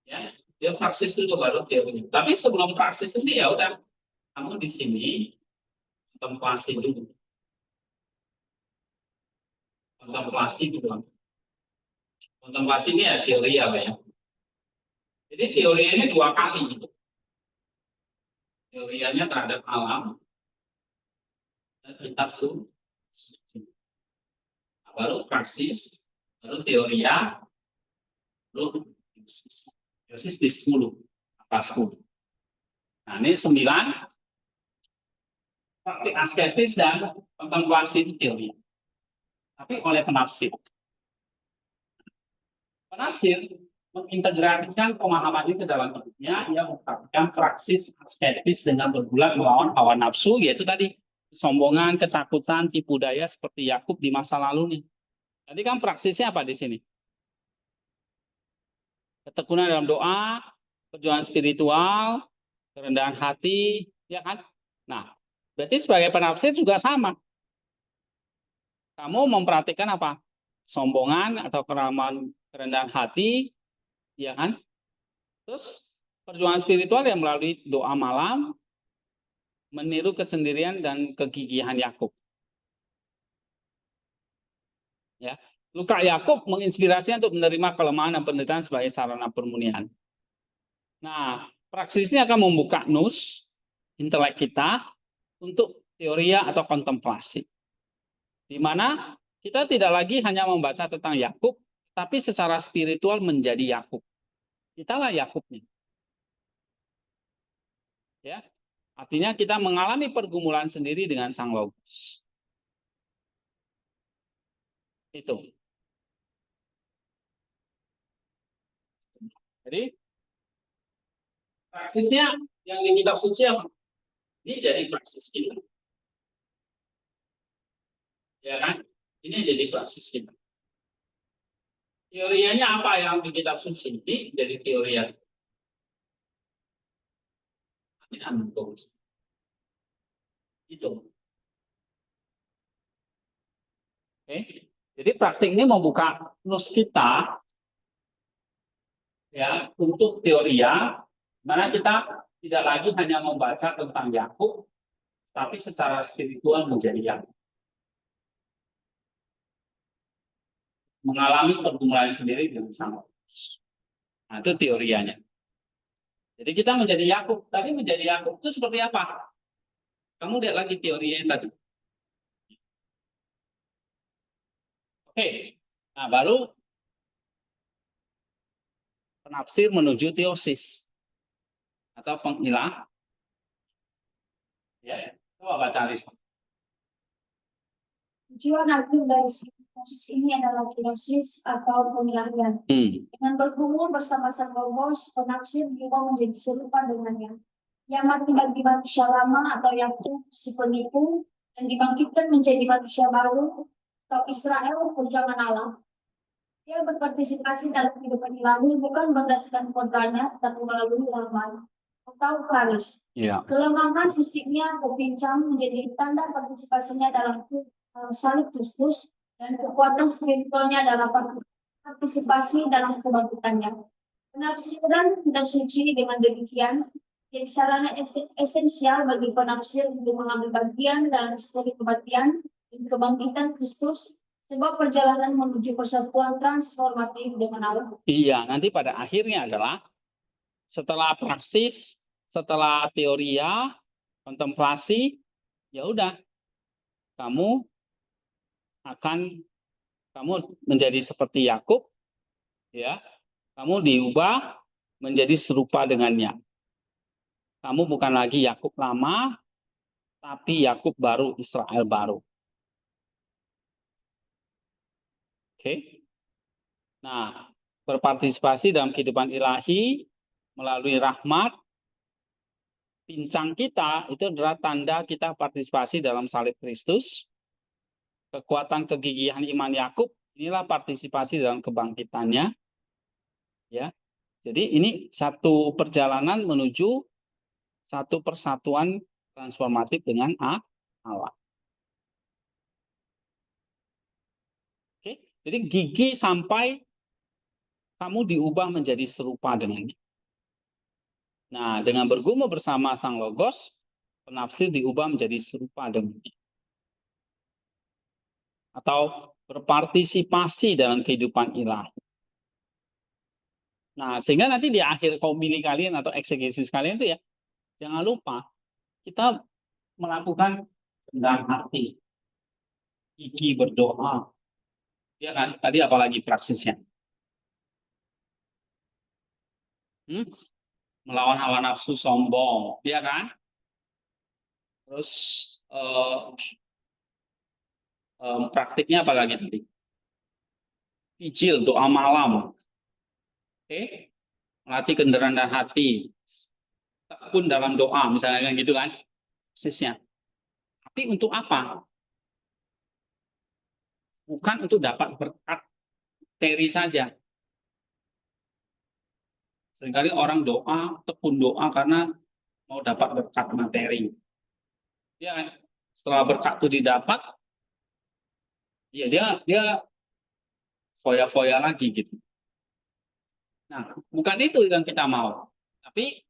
Ya, dia praksis dulu baru teori. Tapi sebelum praksis ini ya udah, kamu di sini kontemplasi dulu, kontemplasi dulu. Kontemplasi ini ya teori apa ya? Jadi teori ini dua kali gitu. Teorianya terhadap alam, dan kitab suci. Baru praksis, baru teoria, baru teosis. Teosis di 10, apa 10. Nah, ini 9 praktik asketis dan kontemplasi teori. Tapi oleh penafsir. Penafsir mengintegrasikan pemahaman ini ke dalam hidupnya, ia mengungkapkan praksis asketis dengan bergulat melawan hawa nafsu, yaitu tadi kesombongan, ketakutan, tipu daya seperti Yakub di masa lalunya. Tadi kan praksisnya apa di sini? Ketekunan dalam doa, perjuangan spiritual, kerendahan hati, ya kan? Nah, berarti sebagai penafsir juga sama. Kamu memperhatikan apa? Sombongan atau kerendahan hati, ya kan? Terus perjuangan spiritual yang melalui doa malam, meniru kesendirian dan kegigihan Yakub. Ya, luka Yakub menginspirasinya untuk menerima kelemahan dan penderitaan sebagai sarana permunian. Nah, praksis ini akan membuka nus intelek kita untuk teoria atau kontemplasi, di mana kita tidak lagi hanya membaca tentang Yakub, tapi secara spiritual menjadi Yakub. Kitalah Yakubnya. Ya, artinya kita mengalami pergumulan sendiri dengan Sang Logos. Itu. Jadi praksisnya yang di kitab suci apa? Ini jadi praksis kita. Ya kan? Ini jadi praksis kita. Teorianya apa yang di kitab suci? Ini jadi teori yang itu. Oke. Jadi praktik ini membuka nus kita ya untuk teoria, mana kita tidak lagi hanya membaca tentang Yakub, tapi secara spiritual menjadi Yakub. Mengalami pergumulan sendiri dengan Sang Logos. Nah, itu teorianya. Jadi kita menjadi Yakub, tapi menjadi Yakub itu seperti apa? Kamu lihat lagi teorinya tadi. Oke, nah baru penafsir menuju teosis atau pengilah. Ya, coba baca list. Tujuan akhir dari proses ini adalah teosis atau penilaian. Dengan bergumul bersama Sang Logos, penafsir juga menjadi serupa dengannya. Yang mati bagi manusia lama atau Yakub si penipu dan dibangkitkan menjadi manusia baru atau Israel perjuangan Allah. Dia berpartisipasi dalam kehidupan ilahi bukan berdasarkan kodratnya, tapi melalui rahmat atau karis. Kelemahan fisiknya berbincang menjadi tanda partisipasinya dalam salib Kristus dan kekuatan spiritualnya dalam partisipasi dalam kebangkitannya. Penafsiran dan suci dengan demikian jadi sarana esensial bagi penafsir untuk mengambil bagian dalam studi kematian dan kebangkitan Kristus. Sebab perjalanan menuju persatuan transformatif dengan Allah. Iya, nanti pada akhirnya adalah setelah praksis, setelah teoria, kontemplasi, ya udah, kamu menjadi seperti Yakub, ya, kamu diubah menjadi serupa dengannya. Kamu bukan lagi Yakub lama, tapi Yakub baru, Israel baru. Oke. Nah, berpartisipasi dalam kehidupan ilahi melalui rahmat, pincang kita itu adalah tanda kita partisipasi dalam salib Kristus. Kekuatan kegigihan iman Yakub inilah partisipasi dalam kebangkitannya. Ya. Jadi ini satu perjalanan menuju satu persatuan transformatif dengan Allah. Oke. Jadi gigi sampai kamu diubah menjadi serupa dengannya. Nah, dengan bergumul bersama Sang Logos, penafsir diubah menjadi serupa dengannya. Atau berpartisipasi dalam kehidupan ilahi. Nah, sehingga nanti di akhir homili kalian atau eksegesis kalian itu ya, jangan lupa kita melakukan kerendahan hati, gigi berdoa. Ya kan? Tadi apalagi praksisnya? Melawan hawa nafsu sombong, ya kan? Terus praktiknya apa lagi tadi? Ijil, doa malam. Oke? Melatih kerendahan hati. Tekun dalam doa, misalnya gitu kan? Persisnya. Tapi untuk apa? Bukan untuk dapat berkat materi saja. Seringkali orang doa, tekun doa karena mau dapat berkat materi. Ya kan? Setelah berkat itu didapat, ya dia foya-foya lagi gitu. Nah, bukan itu yang kita mau. Tapi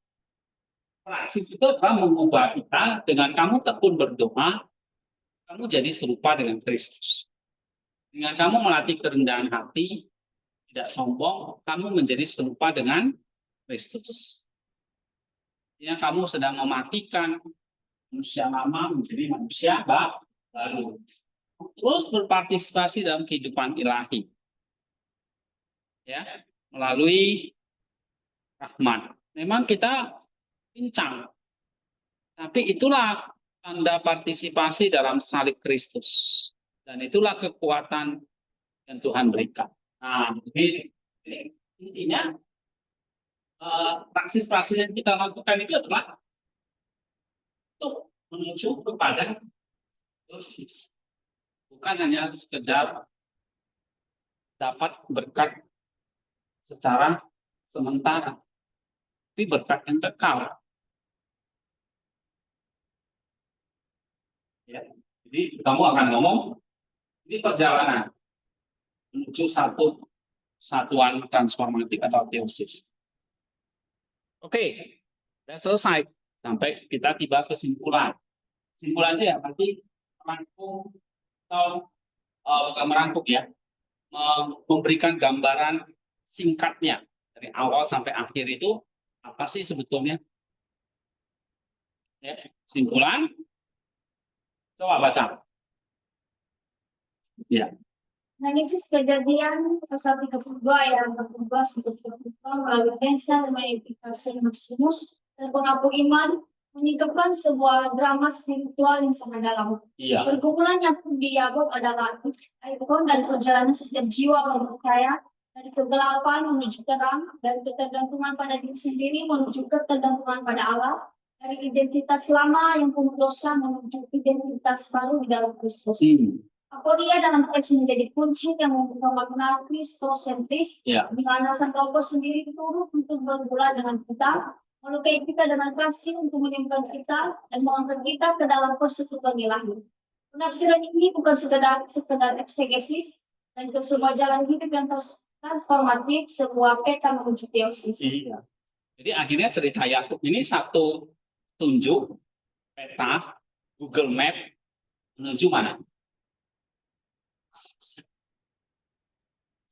praksis itu adalah mengubah kita dengan kamu tekun berdoa, kamu jadi serupa dengan Kristus. Dengan kamu melatih kerendahan hati, tidak sombong, kamu menjadi serupa dengan Kristus. Yang kamu sedang mematikan manusia lama menjadi manusia baru. Terus berpartisipasi dalam kehidupan ilahi. Ya, melalui rahmat. Memang kita pincang. Tapi itulah tanda partisipasi dalam salib Kristus. Dan itulah kekuatan yang Tuhan berikan. Nah, jadi intinya praksis-praksis yang kita lakukan itu adalah untuk menuju kepada dosis. Bukan hanya sekedar dapat berkat secara sementara, tapi berkat yang kekal. Ya. Jadi kamu akan ngomong, ini perjalanan menuju satu satuan transformatif atau teosis. Oke, sudah selesai. Sampai kita tiba kesimpulan. Kesimpulannya ya nanti merangkum atau bukan merangkum ya, memberikan gambaran singkatnya dari awal sampai akhir itu apa sih sebetulnya? Ya, kesimpulan, coba baca. Ya. Analisis kejadian pasal 32 ayat 42 melalui lensa verifikasi Maximus dan pengaku iman menyingkapkan sebuah drama spiritual yang sangat dalam. Iya. Pergumulan yang pun diabot adalah ikon dan perjalanan setiap jiwa percaya dari kegelapan menuju terang, dari ketergantungan pada diri sendiri menuju ketergantungan pada Allah, dari identitas lama yang penuh dosa menuju identitas baru di dalam Kristus. Aporia dalam teks menjadi kunci yang membuka makna kristosentris, di mana sang Logos sendiri turut untuk bergula dengan kita, melukai kita dengan kasih untuk menyembuhkan kita dan mengangkat kita ke dalam persekutuan ilahi. Penafsiran ini bukan sekedar eksegesis dan ke sebuah jalan hidup yang transformatif, sebuah peta menuju teosis. Iya. Jadi akhirnya cerita Yakub ini satu tunjuk peta Google Map menuju mana?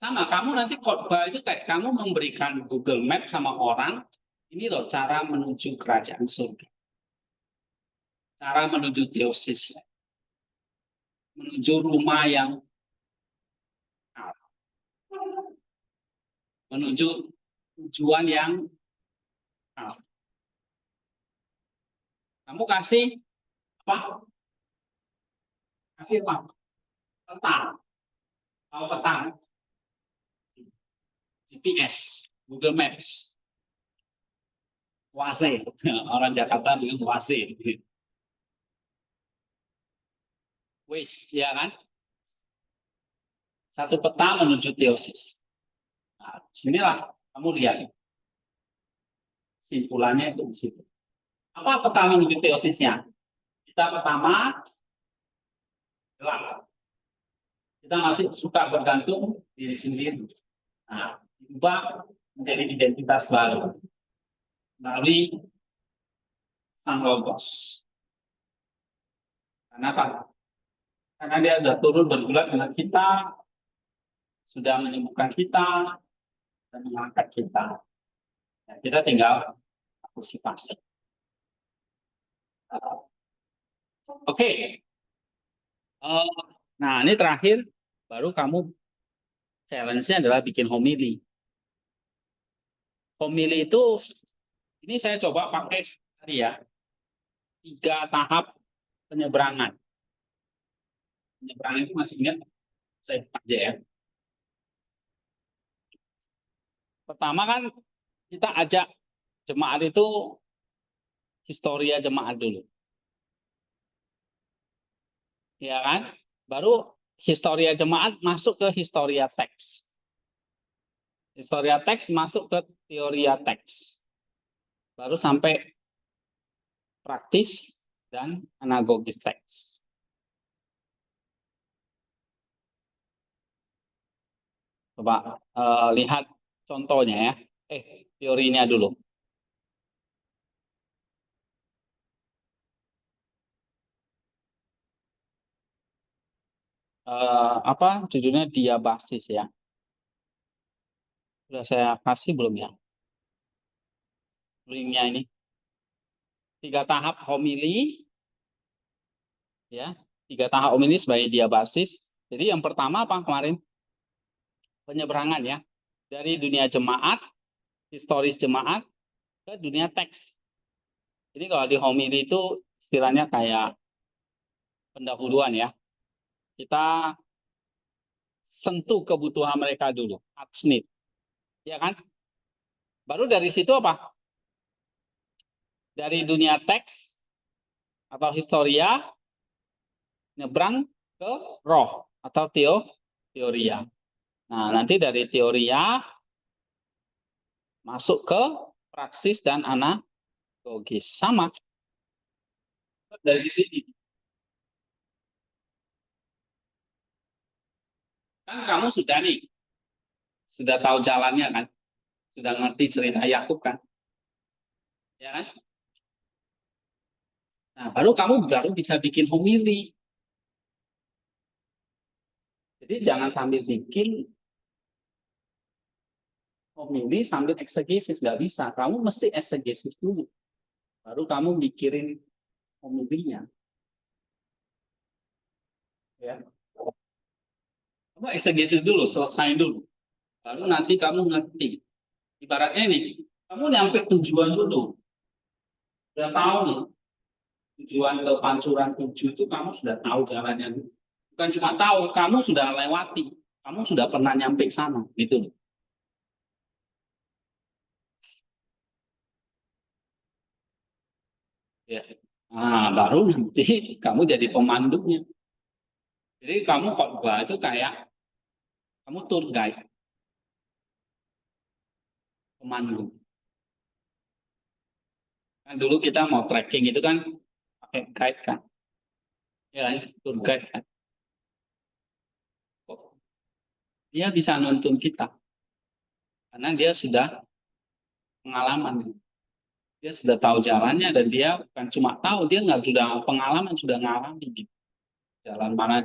Sama, kamu nanti khotbah itu kayak kamu memberikan Google Map sama orang, ini loh cara menuju kerajaan surga. Cara menuju teosis. Menuju rumah yang menuju tujuan yang kamu kasih apa? Kasih apa? Peta. Tahu peta? GPS, Google Maps. Waze. Orang Jakarta dengan Waze. Waze, ya kan? Satu peta menuju teosis. Nah, sinilah kamu lihat. Simpulannya itu di situ. Apa peta menuju teosisnya? Kita pertama gelap. Kita masih suka bergantung diri sendiri. Nah, diubah menjadi identitas baru melalui Sang Logos. Kenapa? Karena dia sudah turun bergulat dengan kita, sudah menyembuhkan kita, dan mengangkat kita. Nah, kita tinggal partisipasi. Oke, Eh, nah, ini terakhir, baru kamu challenge-nya adalah bikin homili. Homili itu, ini saya coba pakai tadi ya, 3 tahap penyeberangan. Penyeberangan itu masih ingat? Saya aja ya. Pertama kan kita ajak jemaat itu historia jemaat dulu. Ya kan? Baru historia jemaat masuk ke historia teks. Historia teks masuk ke teoria teks. Baru sampai praktis dan anagogis teks. Coba lihat contohnya ya. Teorinya dulu. Apa judulnya diabasis ya. Sudah saya kasih belum ya? Linknya ini. 3 tahap homili. Ya. 3 tahap homili sebagai diabasis. Jadi yang pertama apa kemarin? Penyeberangan ya. Dari dunia jemaat, historis jemaat, ke dunia teks. Jadi kalau di homili itu istilahnya kayak pendahuluan ya. Kita sentuh kebutuhan mereka dulu, touch need. Ya kan? Baru dari situ apa? Dari dunia teks atau historia nyebrang ke roh atau teoria. Nah, nanti dari teoria masuk ke praksis dan anagogis. Sama dari sisi ini. Kan kamu sudah nih, sudah tahu jalannya kan? Sudah ngerti cerita Yakub kan? Ya kan? Nah, baru bisa bikin homili. Jadi jangan sambil bikin homili sambil eksegesis, nggak bisa. Kamu mesti eksegesis dulu. Baru kamu mikirin homilinya. Ya. Kamu eksegesis dulu, selesai dulu. Baru nanti kamu ngerti. Ibaratnya ini, kamu nyampe tujuan dulu. Udah tahu nih, tujuan ke Pancuran 7 itu kamu sudah tahu jalannya. Bukan cuma tahu, kamu sudah lewati. Kamu sudah pernah nyampe sana. Gitu. Ya. Nah, baru nanti kamu jadi pemandunya. Jadi kamu khotbah itu kayak kamu tour guide, pemandu. Kan dulu kita mau trekking itu kan pakai guide kan. Ya, tour guide kan. Kok dia bisa nuntun kita karena dia sudah pengalaman. Dia sudah tahu jalannya dan dia bukan cuma tahu, dia nggak sudah pengalaman, sudah ngalami gitu. Jalan mana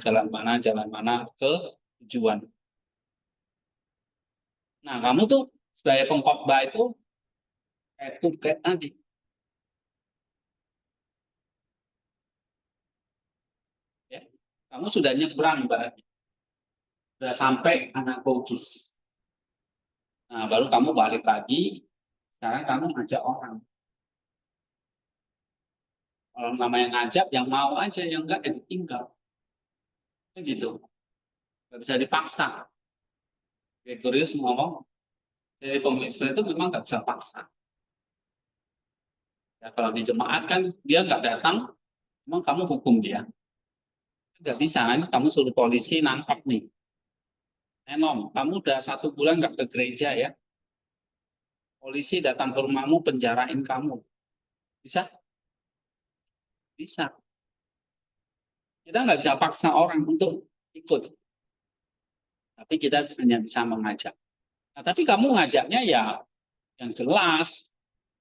ke tujuan. Nah, kamu tuh sebagai pengkhotbah itu kayak tour guide tadi. Ya. Kamu sudah nyebrang berarti. Sudah sampai anagogis. Nah, baru kamu balik lagi, sekarang kamu ngajak orang. Kalau namanya ngajak, yang mau aja, yang enggak ya ditinggal. Kan gitu. Nggak bisa dipaksa. Gregorius ngomong, dari pemimpin itu memang nggak bisa paksa. Ya, kalau di jemaat kan dia nggak datang, memang kamu hukum dia. Nggak bisa kan, kamu suruh polisi nangkap nih. Enom, kamu udah 1 bulan nggak ke gereja ya. Polisi datang ke rumahmu, penjarain kamu. Bisa? Bisa. Kita nggak bisa paksa orang untuk ikut. Tapi kita hanya bisa mengajak. Nah, tapi kamu ngajaknya ya yang jelas.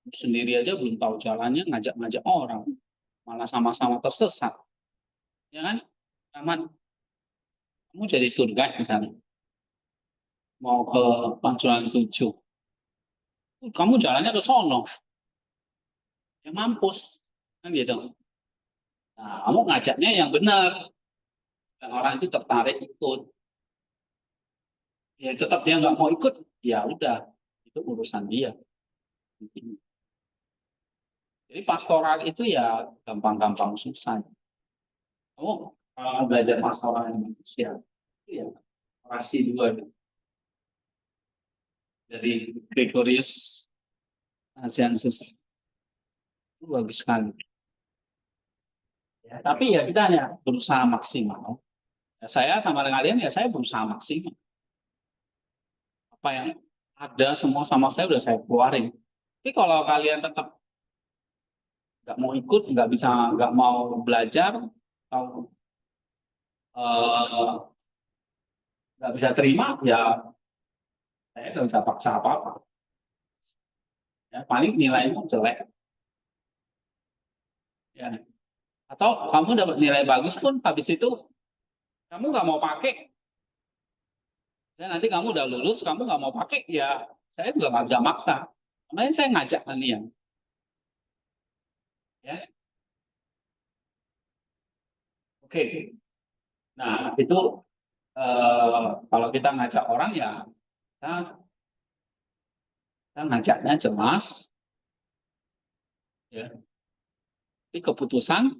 Sendiri aja belum tahu jalannya, ngajak-ngajak orang. Malah sama-sama tersesat. Ya kan? Aman. Kamu jadi tour guide misalnya. Mau ke Pancuran 7. Kamu jalannya ke sono. Ya mampus. Kan gitu. Nah, kamu ngajaknya yang benar. Dan orang itu tertarik ikut. Ya tetap dia nggak mau ikut, ya udah, itu urusan dia. Jadi pastoral itu ya gampang-gampang susah. Kamu kalau belajar pastoral yang manusia, itu ya orasi dua dari Gregorius Nazianzus, itu bagus sekali. Ya, tapi ya kita hanya berusaha maksimal. Ya, saya sama dengan kalian ya saya berusaha maksimal. Apa yang ada semua sama saya udah saya keluarin. Tapi kalau kalian tetap nggak mau ikut, nggak mau belajar, atau eh, nggak bisa terima, ya saya nggak bisa paksa apa-apa. Ya, paling nilaimu jelek. Ya. Atau kamu dapat nilai bagus pun habis itu kamu nggak mau pakai. Ya, nanti kamu udah lulus, kamu nggak mau pakai, ya saya juga nggak bisa maksa. Makanya saya ngajak kalian. Ya, oke. Nah itu kalau kita ngajak orang ya kita, kita ngajaknya jelas. Ya. Tapi keputusan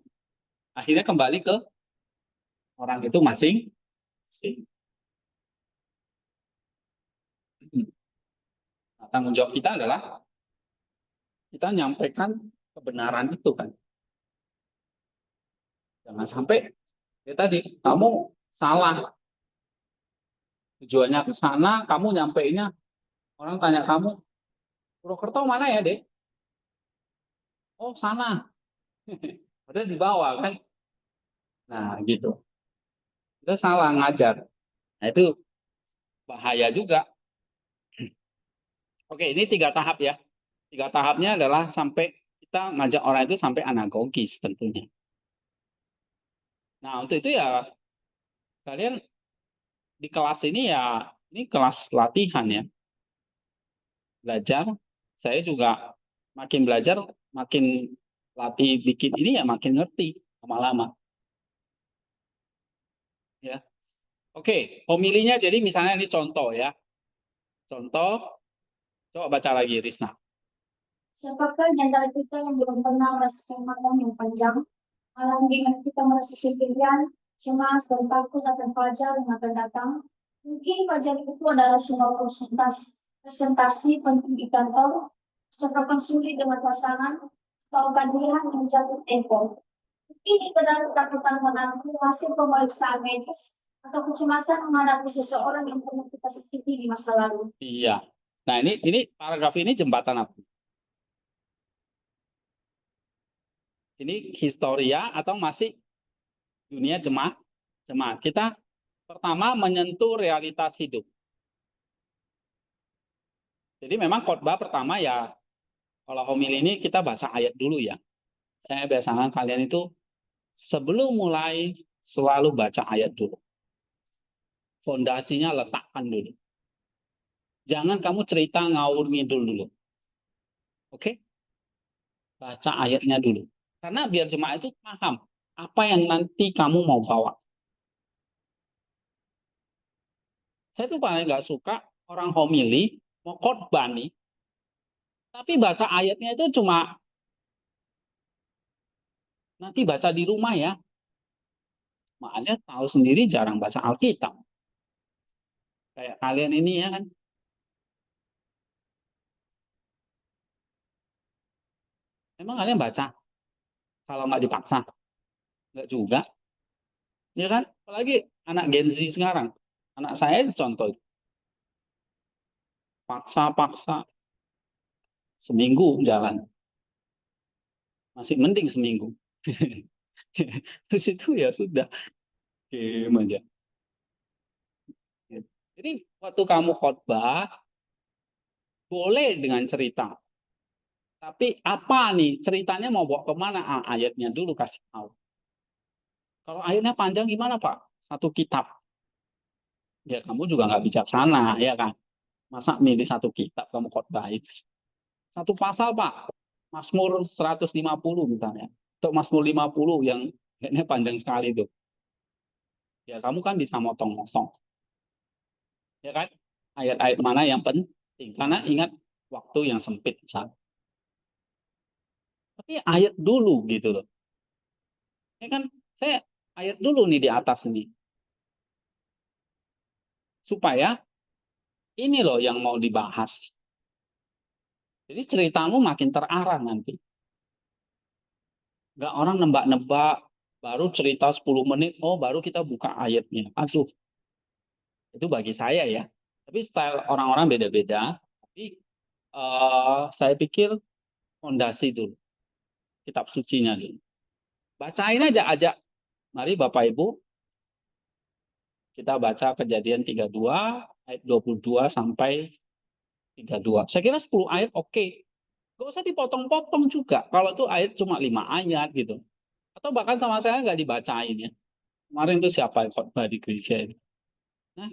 akhirnya kembali ke orang itu masing-masing. Nah, tanggung jawab kita adalah kita nyampaikan kebenaran itu kan. Jangan sampai ya tadi kamu salah tujuannya ke sana, kamu nyampeinnya orang tanya kamu Purwokerto mana ya dek? Oh sana, padahal di bawah kan. Nah gitu, kita salah ngajar. Nah itu bahaya juga. Oke ini 3 tahap ya. 3 tahapnya adalah sampai kita ngajak orang itu sampai anagogis tentunya. Nah untuk itu ya kalian di kelas ini ya ini kelas latihan ya. Belajar, saya juga makin belajar, makin latih bikin ini ya makin ngerti lama-lama. Ya, oke, pemilihnya jadi misalnya ini contoh ya, contoh, coba baca lagi Risna. Siapakah di antara kita yang belum pernah merasakan malam yang panjang, malam di mana kita merasa sendirian, cemas dan takut akan fajar yang akan datang? Mungkin fajar itu adalah sebuah presentasi penting di kantor, percakapan sulit dengan pasangan, atau kehadiran yang jatuh tempo. Mungkin itu adalah ketakutan menanti hasil pemeriksaan medis atau kecemasan menghadapi seseorang yang pernah kita sakiti di masa lalu. Iya. Nah ini paragraf ini jembatan apa? Ini historia atau masih dunia jemaat? Jemaat. Kita pertama menyentuh realitas hidup. Jadi memang khotbah pertama ya kalau homili ini kita baca ayat dulu ya. Saya biasakan kalian itu sebelum mulai selalu baca ayat dulu. Fondasinya letakkan dulu. Jangan kamu cerita ngawur ngidul dulu. Oke? Baca ayatnya dulu. Karena biar jemaah itu paham apa yang nanti kamu mau bawa. Saya tuh paling nggak suka orang homili mau khotbah nih, tapi baca ayatnya itu cuma nanti baca di rumah ya. Makanya tahu sendiri jarang baca Alkitab. Kayak kalian ini ya kan. Emang kalian baca kalau nggak dipaksa? Nggak juga. Ya kan? Apalagi anak Gen Z sekarang. Anak saya itu contoh. Paksa-paksa. Seminggu jalan. Masih mending seminggu. Terus itu ya sudah. Game aja. Jadi waktu kamu khotbah, boleh dengan cerita. Tapi apa nih ceritanya mau bawa kemana? Ayatnya dulu kasih tahu. Kalau ayatnya panjang gimana Pak? Satu kitab. Ya kamu juga nggak bijaksana, ya kan? Masa milih satu kitab kamu khotbah itu? Satu pasal Pak. Mazmur 150 misalnya. Untuk Mazmur 50 yang kayaknya panjang sekali itu. Ya kamu kan bisa motong-motong. Ya kan? Ayat-ayat mana yang penting? Karena ingat waktu yang sempit misalnya. Tapi ayat dulu gitu loh. Ya kan? Saya ayat dulu nih di atas ini. Supaya ini loh yang mau dibahas. Jadi ceritamu makin terarah nanti. Nggak orang nebak-nebak, baru cerita 10 menit, oh baru kita buka ayatnya. Aduh, itu bagi saya ya. Tapi style orang-orang beda-beda. Tapi saya pikir fondasi dulu, kitab sucinya dulu. Bacain aja. Mari Bapak Ibu, kita baca Kejadian 32 ayat 22 sampai 32. Saya kira 10 ayat oke. Gak usah dipotong-potong juga. Kalau tuh ayat cuma 5 ayat gitu. Atau bahkan sama saya nggak dibacain ya. Kemarin tuh siapa yang khotbah di gereja ini? Nah,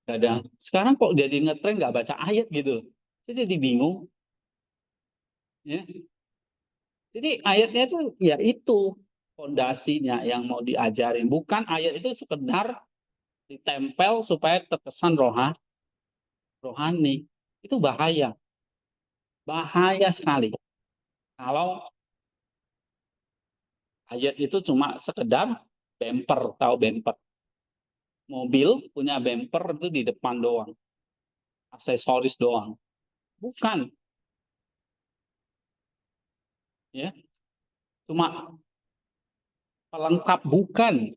gak ada. Sekarang kok jadi ngetren nggak baca ayat gitu. Saya jadi bingung. Ya. Jadi ayatnya itu ya itu fondasinya yang mau diajarin. Bukan ayat itu sekedar ditempel supaya terkesan rohani. Itu bahaya. Bahaya sekali. Kalau ayat itu cuma sekedar bumper, tahu bumper. Mobil punya bumper itu di depan doang. Aksesoris doang. Bukan. Ya, cuma pelengkap, bukan.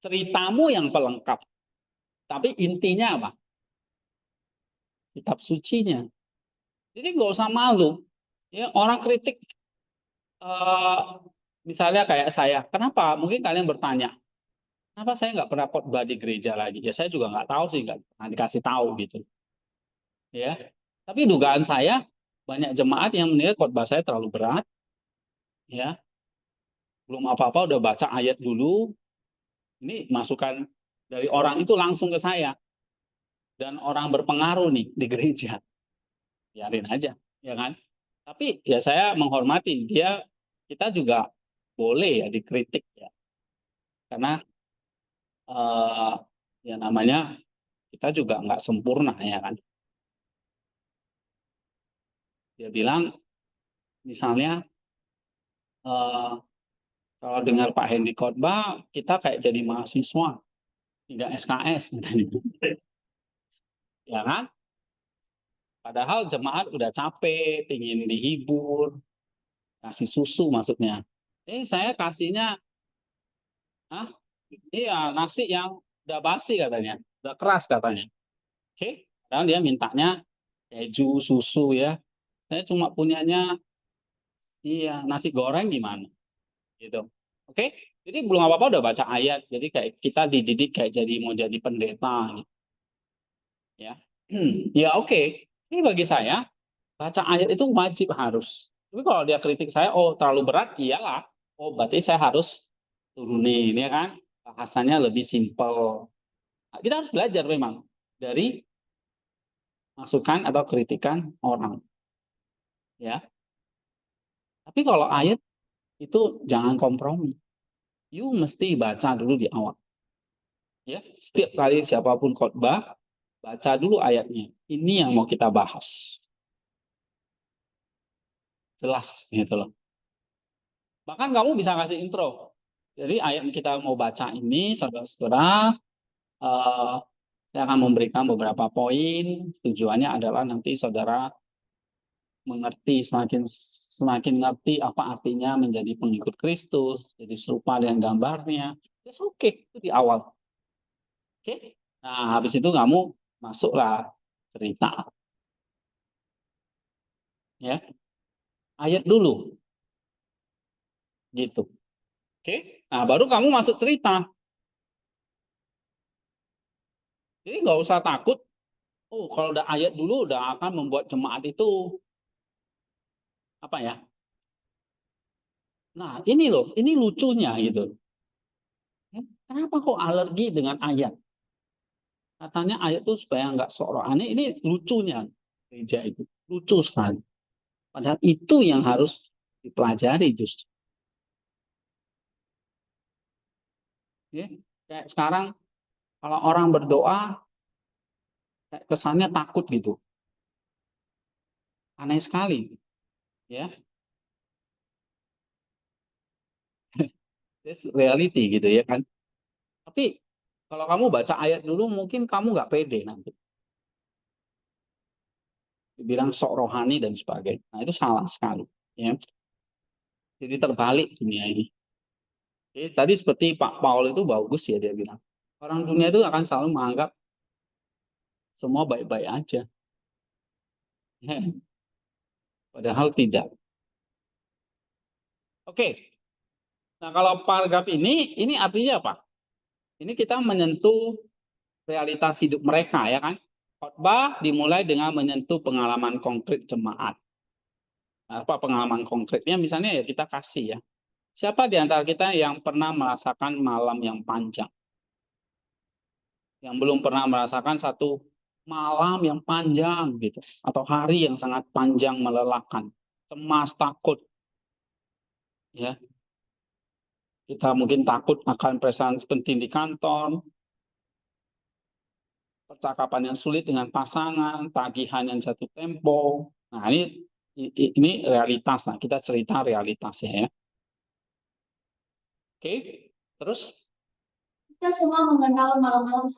Ceritamu yang pelengkap. Tapi intinya apa? Kitab sucinya. Jadi nggak usah malu. Ya, orang kritik eh, misalnya kayak saya. Kenapa? Mungkin kalian bertanya, kenapa saya nggak pernah khotbah di gereja lagi? Ya saya juga nggak tahu sih, nggak pernah dikasih tahu gitu. Ya, tapi dugaan saya banyak jemaat yang menilai khotbah saya terlalu berat. Ya, belum apa-apa udah baca ayat dulu. Ini masukan dari orang itu langsung ke saya dan orang berpengaruh nih di gereja. Biarin aja, ya kan? Tapi ya saya menghormati dia, kita juga boleh ya dikritik ya, karena eh, ya namanya kita juga nggak sempurna ya kan. Dia bilang misalnya eh, kalau dengar Pak Hendy khotbah kita kayak jadi mahasiswa, tidak SKS, ya kan? Padahal jemaat udah capek, ingin dihibur, kasih susu maksudnya. Saya kasihnya, ah, iya nasi yang udah basi katanya, udah keras katanya. Oke, dan dia mintanya keju, susu ya. Saya cuma punyanya, iya nasi goreng gimana, gitu. Oke, jadi belum apa-apa udah baca ayat. Jadi kayak kita dididik kayak jadi mau jadi pendeta, gitu, ya. Ya oke. Ini bagi saya baca ayat itu wajib harus. Tapi kalau dia kritik saya, oh terlalu berat, iyalah. Oh berarti saya harus turunin, ya kan? Bahasanya lebih simpel. Nah, kita harus belajar memang dari masukan atau kritikan orang, ya. Tapi kalau ayat itu jangan kompromi. You mesti baca dulu di awal. Ya, setiap kali siapapun khotbah, baca dulu ayatnya. Ini yang mau kita bahas. Jelas gitu loh. Bahkan kamu bisa kasih intro. Jadi ayat yang kita mau baca ini, saudara-saudara, eh, saya akan memberikan beberapa poin. Tujuannya adalah nanti saudara mengerti, semakin semakin ngerti apa artinya menjadi pengikut Kristus, jadi serupa dengan gambarnya. It's okay, itu di awal. Oke. Nah, habis itu kamu masuklah cerita, ya. Ayat dulu, gitu. Oke. Nah, baru kamu masuk cerita. Jadi nggak usah takut. Oh, kalau udah ayat dulu udah akan membuat jemaat itu apa ya? Nah, ini loh, ini lucunya gitu. Kenapa kok alergi dengan ayat? Katanya ayat itu supaya nggak sok rohani. Ini lucunya gereja itu. Lucu sekali. Padahal itu yang harus dipelajari justru. Ya. Kayak sekarang kalau orang berdoa, kayak kesannya takut gitu. Aneh sekali, ya. It's reality gitu ya kan. Tapi kalau kamu baca ayat dulu, mungkin kamu nggak pede nanti. Dibilang sok rohani dan sebagainya. Nah itu salah sekali. Ya. Jadi terbalik dunia ini. Jadi, tadi seperti Pak Paul itu bagus ya dia bilang. Orang dunia itu akan selalu menganggap semua baik-baik aja. Ya. Padahal tidak. Oke. Nah kalau paragraf ini artinya apa? Ini kita menyentuh realitas hidup mereka ya kan. Khotbah dimulai dengan menyentuh pengalaman konkret jemaat. Nah, apa pengalaman konkretnya? Misalnya ya kita kasih ya. Siapa di antara kita yang pernah merasakan malam yang panjang? Yang belum pernah merasakan satu malam yang panjang gitu, atau hari yang sangat panjang melelahkan, cemas, takut, ya. Kita mungkin takut akan presence penting di kantor, percakapan yang sulit dengan pasangan, tagihan yang jatuh tempo. Nah, ini realitas. Nah, kita cerita realitasnya ya. Oke, terus Kita semua mengenal malam-malam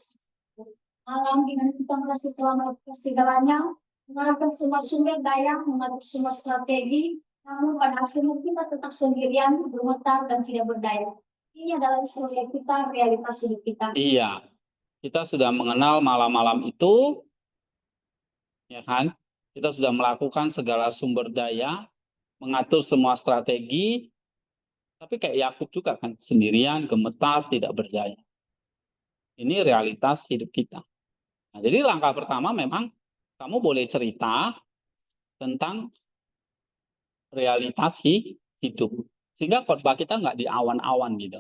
malam dengan kita merasa telah melakukan segalanya, mengarahkan semua sumber daya, mengatur semua strategi, namun pada akhirnya kita tetap sendirian, gemetar, dan tidak berdaya. Ini adalah istilah kita, realitas hidup kita. iya, kita sudah mengenal malam-malam itu, ya kan? Kita sudah melakukan segala sumber daya, mengatur semua strategi, tapi kayak Yakub juga kan, sendirian, gemetar, tidak berdaya. Ini realitas hidup kita. Nah, jadi langkah pertama memang kamu boleh cerita tentang realitas hidup. Sehingga khotbah kita nggak di awan-awan gitu,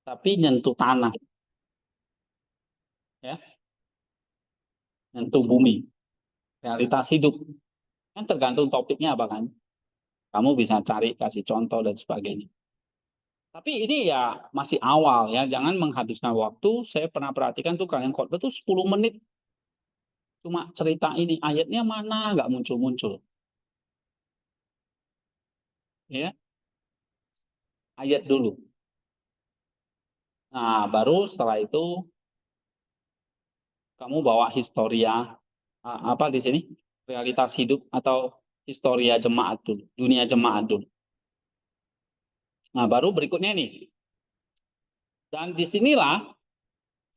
tapi nyentuh tanah, ya, nyentuh bumi, realitas hidup. Kan tergantung topiknya apa kan. Kamu bisa cari, kasih contoh dan sebagainya. Tapi ini ya masih awal ya, jangan menghabiskan waktu. Saya pernah perhatikan tuh kalian khotbah tuh 10 menit cuma cerita ini, ayatnya mana nggak muncul-muncul. Ya, ayat dulu. Nah, baru setelah itu kamu bawa historia apa di sini? Realitas hidup atau historia jemaat dulu, dunia jemaat dulu. Nah, baru berikutnya nih. Dan disinilah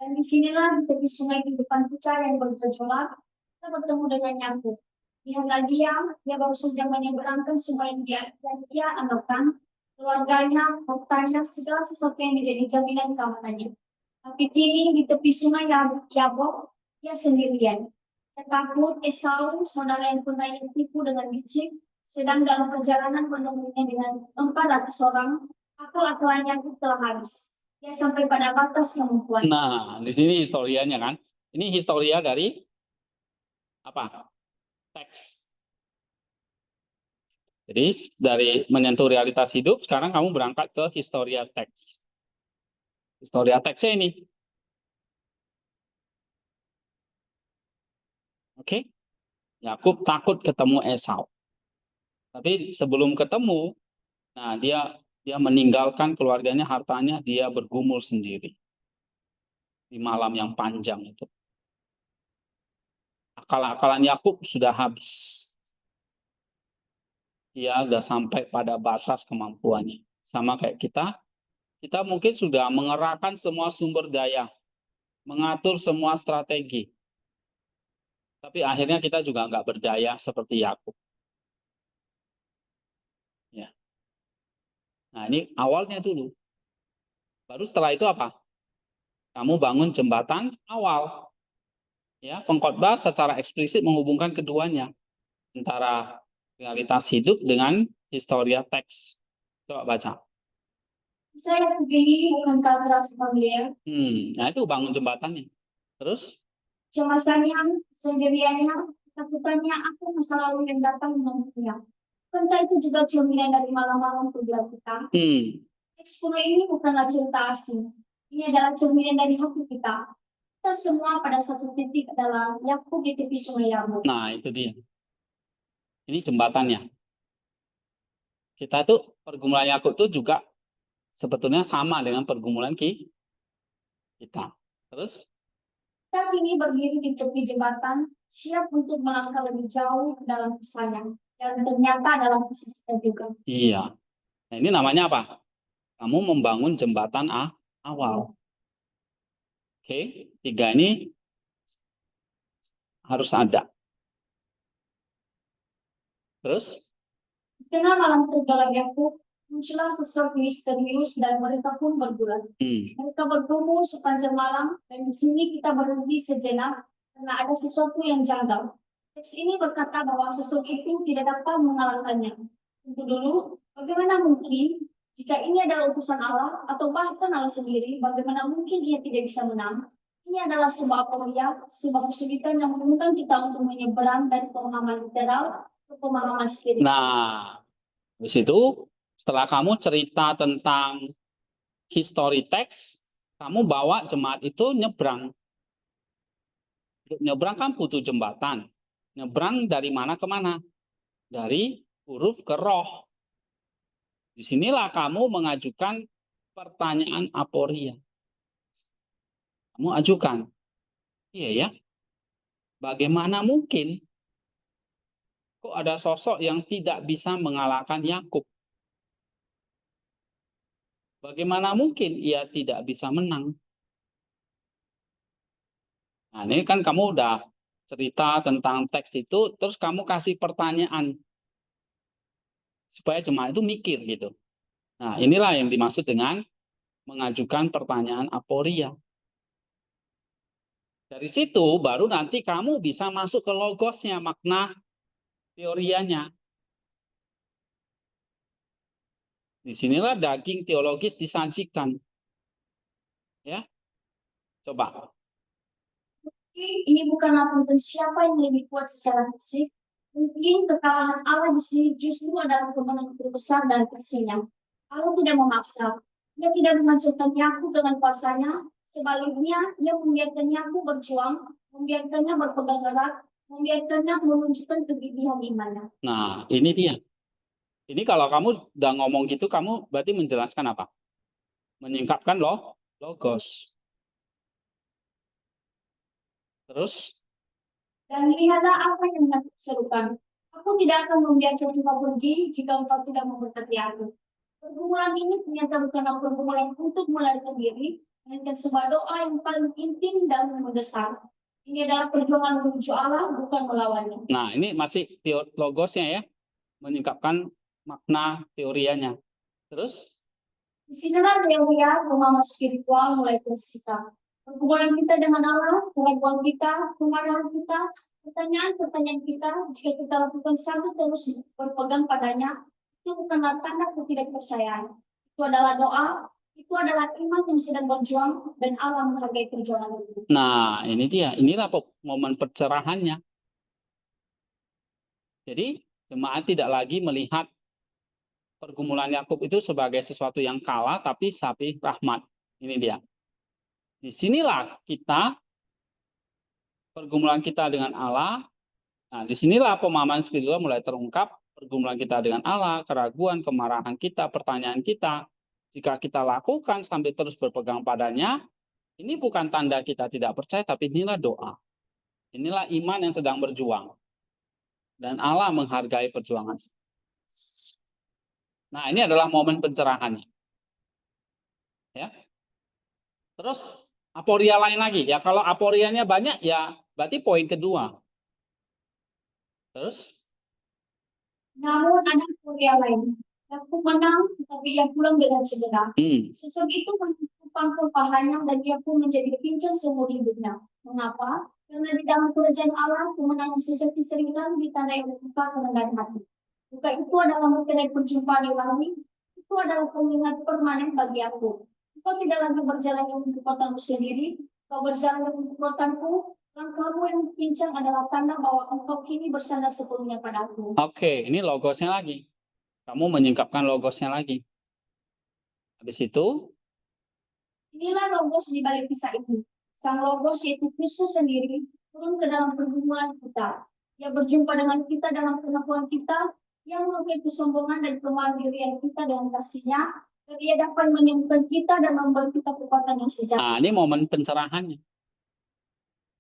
Dan disinilah di tepi sungai kehidupan kita yang bergejolak, kita bertemu dengan Yakub. Lihatlah dia baru saja menyeberangkan semua yang dia anggapkan, keluarganya, hartanya, segala sesuatu yang menjadi jaminan keamanannya. Tapi kini di tepi sungai Yabok, dia sendirian. Dia takut Esau, saudara yang pernah ia tipu dengan licik, sedang dalam perjalanan menemuinya dengan 400 orang, akal-akalannya telah habis. Dia sampai pada batas kemampuan. nah, di sini historianya kan. Ini historia dari apa? Teks. Jadi dari menyentuh realitas hidup, sekarang kamu berangkat ke historia teks. Historia teksnya ini. Oke? Yakub takut ketemu Esau. Tapi sebelum ketemu, nah dia meninggalkan keluarganya, hartanya, dia bergumul sendiri di malam yang panjang itu. Akal-akalan Yakub sudah habis. Dia sudah sampai pada batas kemampuannya. Sama kayak kita mungkin sudah mengerahkan semua sumber daya, mengatur semua strategi. Tapi akhirnya kita juga nggak berdaya seperti Yakub. Ya. Nah ini awalnya dulu. Baru setelah itu apa? Kamu bangun jembatan awal. Ya, pengkhotbah secara eksplisit menghubungkan keduanya, antara realitas hidup dengan historia teks. Coba baca. Saya begini bukan terasa familiar. Nah itu bangun jembatannya. Terus? Cemasannya, sendiriannya, ketakutannya, aku masa lalu yang datang menemuinya. Bukankah itu juga cerminan dari malam-malam kedua kita? Teks kuno ini bukanlah cerita asing. Ini adalah cerminan dari hati kita. Kita semua pada satu titik adalah Yakub di tepi sungai Yabok. Nah, itu dia. Ini jembatannya. Kita tuh pergumulan Yakub tuh juga sebetulnya sama dengan pergumulan kita. Terus? Kita kini berdiri di tepi jembatan, siap untuk melangkah lebih jauh ke dalam kisahnya. Dan ternyata dalam kisah kita juga. Iya. Nah, ini namanya apa? Kamu membangun jembatan awal. Oke, 3 ini harus ada. Terus? Di tengah malam tergelap Yakub, muncullah sosok misterius dan mereka pun bergulat. Mereka bergumul sepanjang malam dan di sini kita berhenti sejenak karena ada sesuatu yang janggal. Teks ini berkata bahwa sosok itu tidak dapat mengalahkannya. Tunggu dulu, bagaimana mungkin jika ini adalah utusan Allah atau bahkan Allah sendiri, bagaimana mungkin ia tidak bisa menang? Ini adalah sebuah aporia, sebuah kesulitan yang mengundang kita untuk menyeberang dari pemahaman literal ke pemahaman spiritual. Nah, di situ setelah kamu cerita tentang history text, kamu bawa jemaat itu nyebrang. Nyebrang kan butuh jembatan. Nyebrang dari mana ke mana? Dari huruf ke roh. Disinilah kamu mengajukan pertanyaan aporia. Kamu ajukan. Iya ya. Bagaimana mungkin kok ada sosok yang tidak bisa mengalahkan Yakub? Bagaimana mungkin ia tidak bisa menang? Nah, ini kan kamu udah cerita tentang teks itu, terus kamu kasih pertanyaan supaya jemaat itu mikir gitu. Nah, inilah yang dimaksud dengan mengajukan pertanyaan aporia. Dari situ baru nanti kamu bisa masuk ke logosnya, makna teorianya. Disinilah daging teologis disajikan. Ya, coba. Ini bukanlah tentang siapa yang lebih kuat secara fisik. Mungkin kekalahan Allah di sini justru adalah kemenangan terbesar dari kasihnya. Allah tidak memaksa. Dia tidak menghancurkan Yakub dengan kuasanya. Sebaliknya, dia membiarkan Yakub berjuang, membiarkannya berpegang erat, membiarkannya menunjukkan kegigihan imannya. Nah, ini dia. Ini kalau kamu udah ngomong gitu, kamu berarti menjelaskan apa? Menyingkapkan logos. Terus? Dan lihatlah apa yang aku serukan. Aku tidak akan membiarkan engkau pergi jika engkau tidak memberkati aku. Pergumulan ini ternyata bukanlah pergumulan untuk melarikan diri, melainkan sebuah doa yang paling intim dan mendesak. Ini adalah perjuangan menuju Allah, bukan melawannya. Nah, ini masih logosnya ya, menyingkapkan makna teorianya. Terus? Disinilah teoriya pemahaman spiritual mulai tersikap. Pergumulan kita dengan Allah, keraguan kita, kemarahan kita, pertanyaan-pertanyaan kita, jika kita lakukan satu terus berpegang padanya, itu bukanlah tanda ketidakpercayaan. Itu adalah doa, itu adalah iman yang sedang berjuang, dan Allah menghargai perjuangan itu. Nah, ini dia. Inilah momen pencerahannya. Jadi, jemaat tidak lagi melihat pergumulan Yakub itu sebagai sesuatu yang kalah, tapi rahmat. Ini dia. Disinilah kita, pergumulan kita dengan Allah. Nah, disinilah pemahaman spiritual mulai terungkap. Pergumulan kita dengan Allah, keraguan, kemarahan kita, pertanyaan kita. Jika kita lakukan sampai terus berpegang padanya, ini bukan tanda kita tidak percaya, tapi inilah doa. Inilah iman yang sedang berjuang. Dan Allah menghargai perjuangan. Nah, ini adalah momen pencerahannya. Ya. Terus aporia lain lagi. Ya, kalau aporianya banyak, ya berarti poin kedua. Terus? Namun ada aporia lain. Aku menang, tapi ia pulang dengan cedera. Sosok itu menutupkan pahanya dan ia pun menjadi pincang seumur hidupnya. Mengapa? Karena di dalam kerajaan Allah, kemenangan sejati seringkali ditandai oleh luka kerendahan hati. Luka itu adalah mengenai perjumpaan ilahi. Itu adalah pengingat permanen bagi aku. Kau tidak lagi berjalan untuk kekuatanmu sendiri, kau berjalan untuk kekuatanku. Langkahmu yang pincang adalah tanda bahwa engkau kini bersandar sepenuhnya padaku. Oke, ini logosnya lagi. Kamu menyingkapkan logosnya lagi. Habis itu? Inilah logos di balik kisah ini. Sang logos yaitu Kristus sendiri turun ke dalam pergumulan kita. Ia berjumpa dengan kita dalam pengakuan kita, yang melukai kesombongan dan kemandirian kita dengan kasihnya, dan ia dapat menyembuhkan kita dan memberi kita kekuatan yang sejati. Nah, ini momen pencerahannya.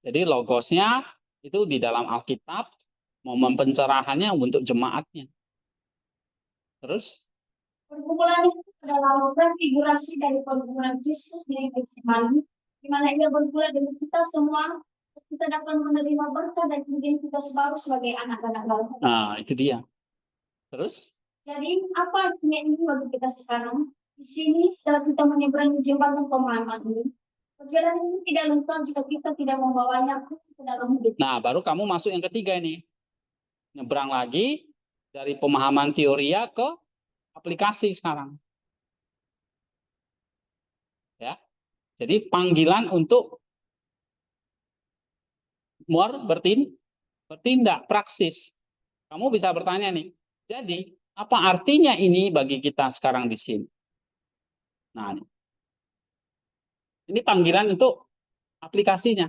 Jadi logosnya itu di dalam Alkitab, momen pencerahannya untuk jemaatnya. Terus? Pergumulan itu adalah konfigurasi dari pergumulan Kristus di Getsemani, di mana ia bergumul dengan kita semua, kita dapat menerima berkat dan identitas baru sebagai anak-anak Allah. Nah, itu dia. Terus? Jadi, apa artinya ini bagi kita sekarang? Di sini, setelah kita menyeberangi jembatan pemahaman ini, perjalanan ini tidak lengkap jika kita tidak membawanya ke dalam hidup. Nah, baru kamu masuk yang ketiga ini. Nyebrang lagi dari pemahaman teoria ke aplikasi sekarang. Ya. Jadi panggilan untuk bertindak, praksis. Kamu bisa bertanya nih, jadi apa artinya ini bagi kita sekarang di sini? Nah, ini panggilan untuk aplikasinya.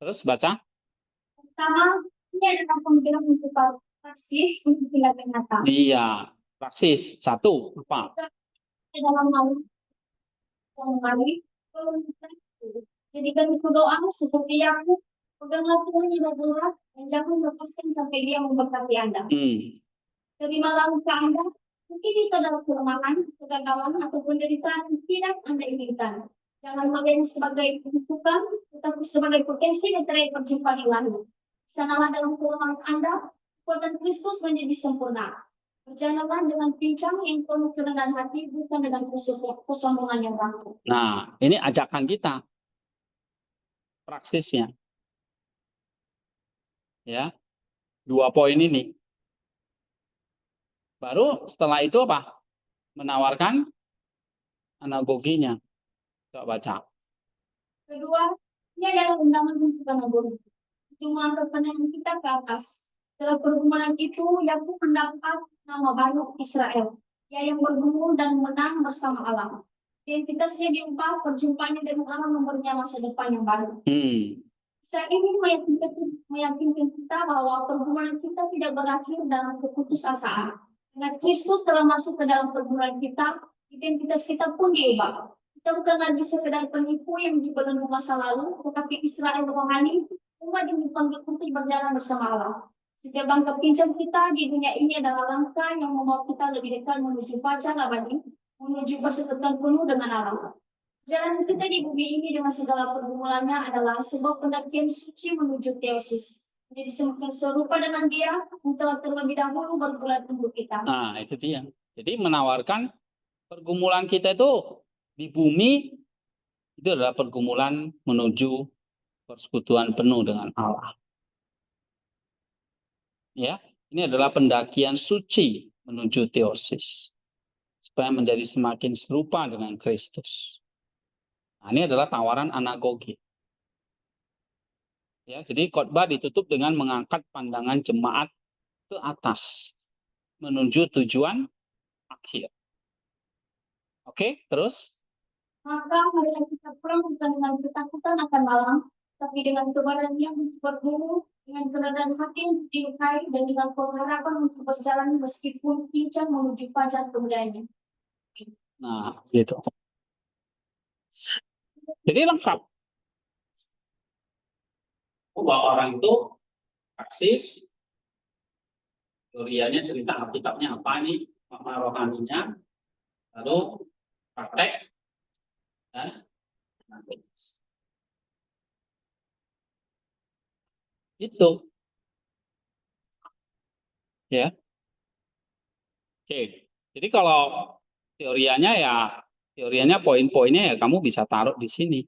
Terus baca. Pertama, ini adalah panggilan untuk praksis untuk tindakan nyata. Iya, praksis. Satu, apa? Dalam hal jadikan itu doa seperti yang peganglah Tuhan dengan berat dan jangan lepaskan sampai dia memberkati Anda. Terimalah luka Anda, mungkin itu adalah kelemahan, kegagalan, atau penderitaan yang tidak Anda inginkan. Jangan melihat sebagai kebutuhan, tetapi sebagai potensi yang terakhir perjumpaan ilahi. Sanalah dalam kelemahan Anda, kekuatan Kristus menjadi sempurna. Berjalanlah dengan pincang yang penuh kerendahan hati, bukan dengan kesombongan yang rapuh. Nah, ini ajakan kita. Praksisnya. Ya. 2 poin ini. Baru setelah itu apa? Menawarkan analoginya. Coba baca. Kedua, ini adalah undangan untuk analogi. Untuk mengangkat pandangan kita ke atas. Setelah pergumulan itu, Yakub mendapat nama baru Israel. Ia yang bergumul dan menang bersama Allah. Identitasnya diubah, perjumpaannya dengan Allah memberinya masa depan yang baru. Saat ini meyakinkan kita bahwa pergumulan kita tidak berakhir dalam keputusasaan. Karena Kristus telah masuk ke dalam pergumulan kita, identitas kita pun diubah. Kita bukan lagi sekedar penipu yang dibelenggu masa lalu, tetapi Israel rohani, umat yang dipanggil untuk berjalan bersama Allah. Setiap langkah pinjam kita di dunia ini adalah langkah yang membawa kita lebih dekat menuju fajar abadi, menuju persekutuan penuh dengan Allah. Jalan kita di bumi ini dengan segala pergumulannya adalah sebuah pendakian suci menuju teosis. Menjadi semakin serupa dengan dia, yang telah terlebih dahulu berbulat untuk kita. Nah, itu dia. Jadi menawarkan pergumulan kita itu di bumi, itu adalah pergumulan menuju persekutuan penuh dengan Allah. Ya, ini adalah pendakian suci menuju teosis. Supaya menjadi semakin serupa dengan Kristus. Nah, ini adalah tawaran anagogi. Ya, jadi khotbah ditutup dengan mengangkat pandangan jemaat ke atas menuju tujuan akhir. Oke, terus? Maka marilah kita pulang bukan dengan ketakutan akan malam, tapi dengan kebaran yang bergumul, dengan kerendahan hati yang dilukai, dan dengan pengharapan untuk berjalan meskipun pincang menuju fajar kemudiannya. Nah, gitu. Jadi lengkap. Bahwa orang itu praksis, teorianya cerita Alkitabnya apa nih, makna rohaninya, lalu praktek, dan itu. Ya. Oke. Jadi kalau teorianya poin-poinnya ya kamu bisa taruh di sini.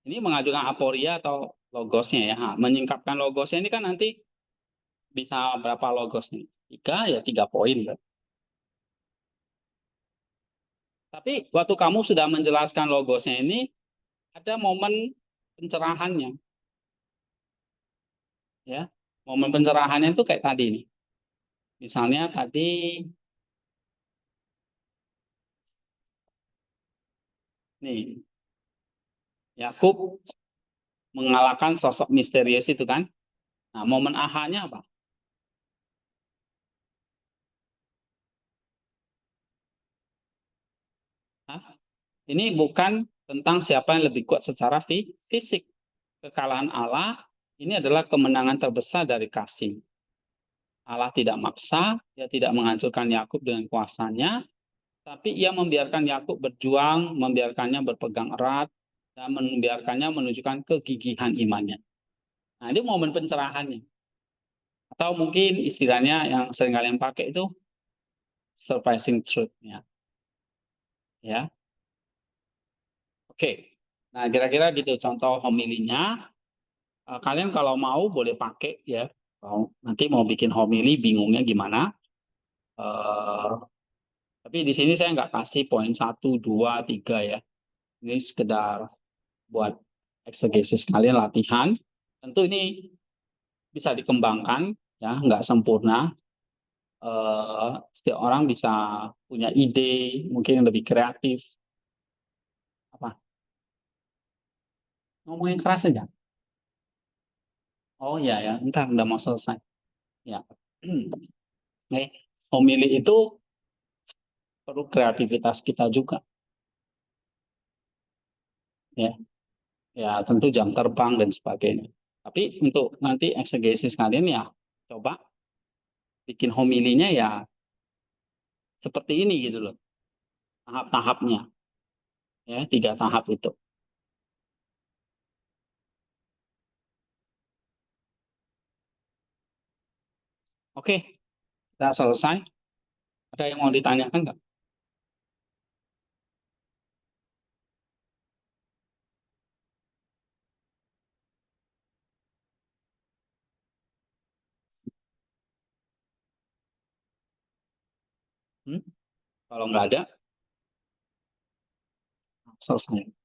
Ini mengajukan aporia atau logosnya ya. Nah, menyingkapkan logosnya ini kan nanti bisa berapa logos nih? 3 ya 3 poin. Tapi waktu kamu sudah menjelaskan logosnya ini, ada momen pencerahannya. Ya, momen pencerahannya itu kayak tadi nih. Misalnya tadi Nih, Yakub mengalahkan sosok misterius itu kan. Nah, momen aha-nya apa? Hah? Ini bukan tentang siapa yang lebih kuat secara fisik. Kekalahan Allah ini adalah kemenangan terbesar dari kasih. Allah tidak maksa, dia tidak menghancurkan Yakub dengan kuasanya, tapi ia membiarkan Yakub berjuang, membiarkannya berpegang erat, dan membiarkannya menunjukkan kegigihan imannya. Nah, ini momen pencerahannya. Atau mungkin istilahnya yang sering kalian pakai itu surprising truth-nya. Ya. Oke. Nah, kira-kira gitu contoh homilinya. Kalian kalau mau boleh pakai ya. Nanti mau bikin homili bingungnya gimana? Eh, tapi di sini saya nggak kasih poin 1, 2, 3 ya. Ini sekedar buat eksegesis kalian latihan. Tentu ini bisa dikembangkan ya, nggak sempurna. Setiap orang bisa punya ide mungkin yang lebih kreatif. Apa? Ngomongin keras aja. Oh ya ya, ntar udah mau selesai. Ya. Nih, homili itu perlu kreativitas kita juga. Ya, ya tentu jam terbang dan sebagainya. Tapi untuk nanti eksegesis kalian ya coba bikin homilinya ya seperti ini gitu loh. Tahap-tahapnya ya, 3 tahap itu. Oke, kita selesai. Ada yang mau ditanyakan nggak? Hmm? Kalau nggak ada, selesai.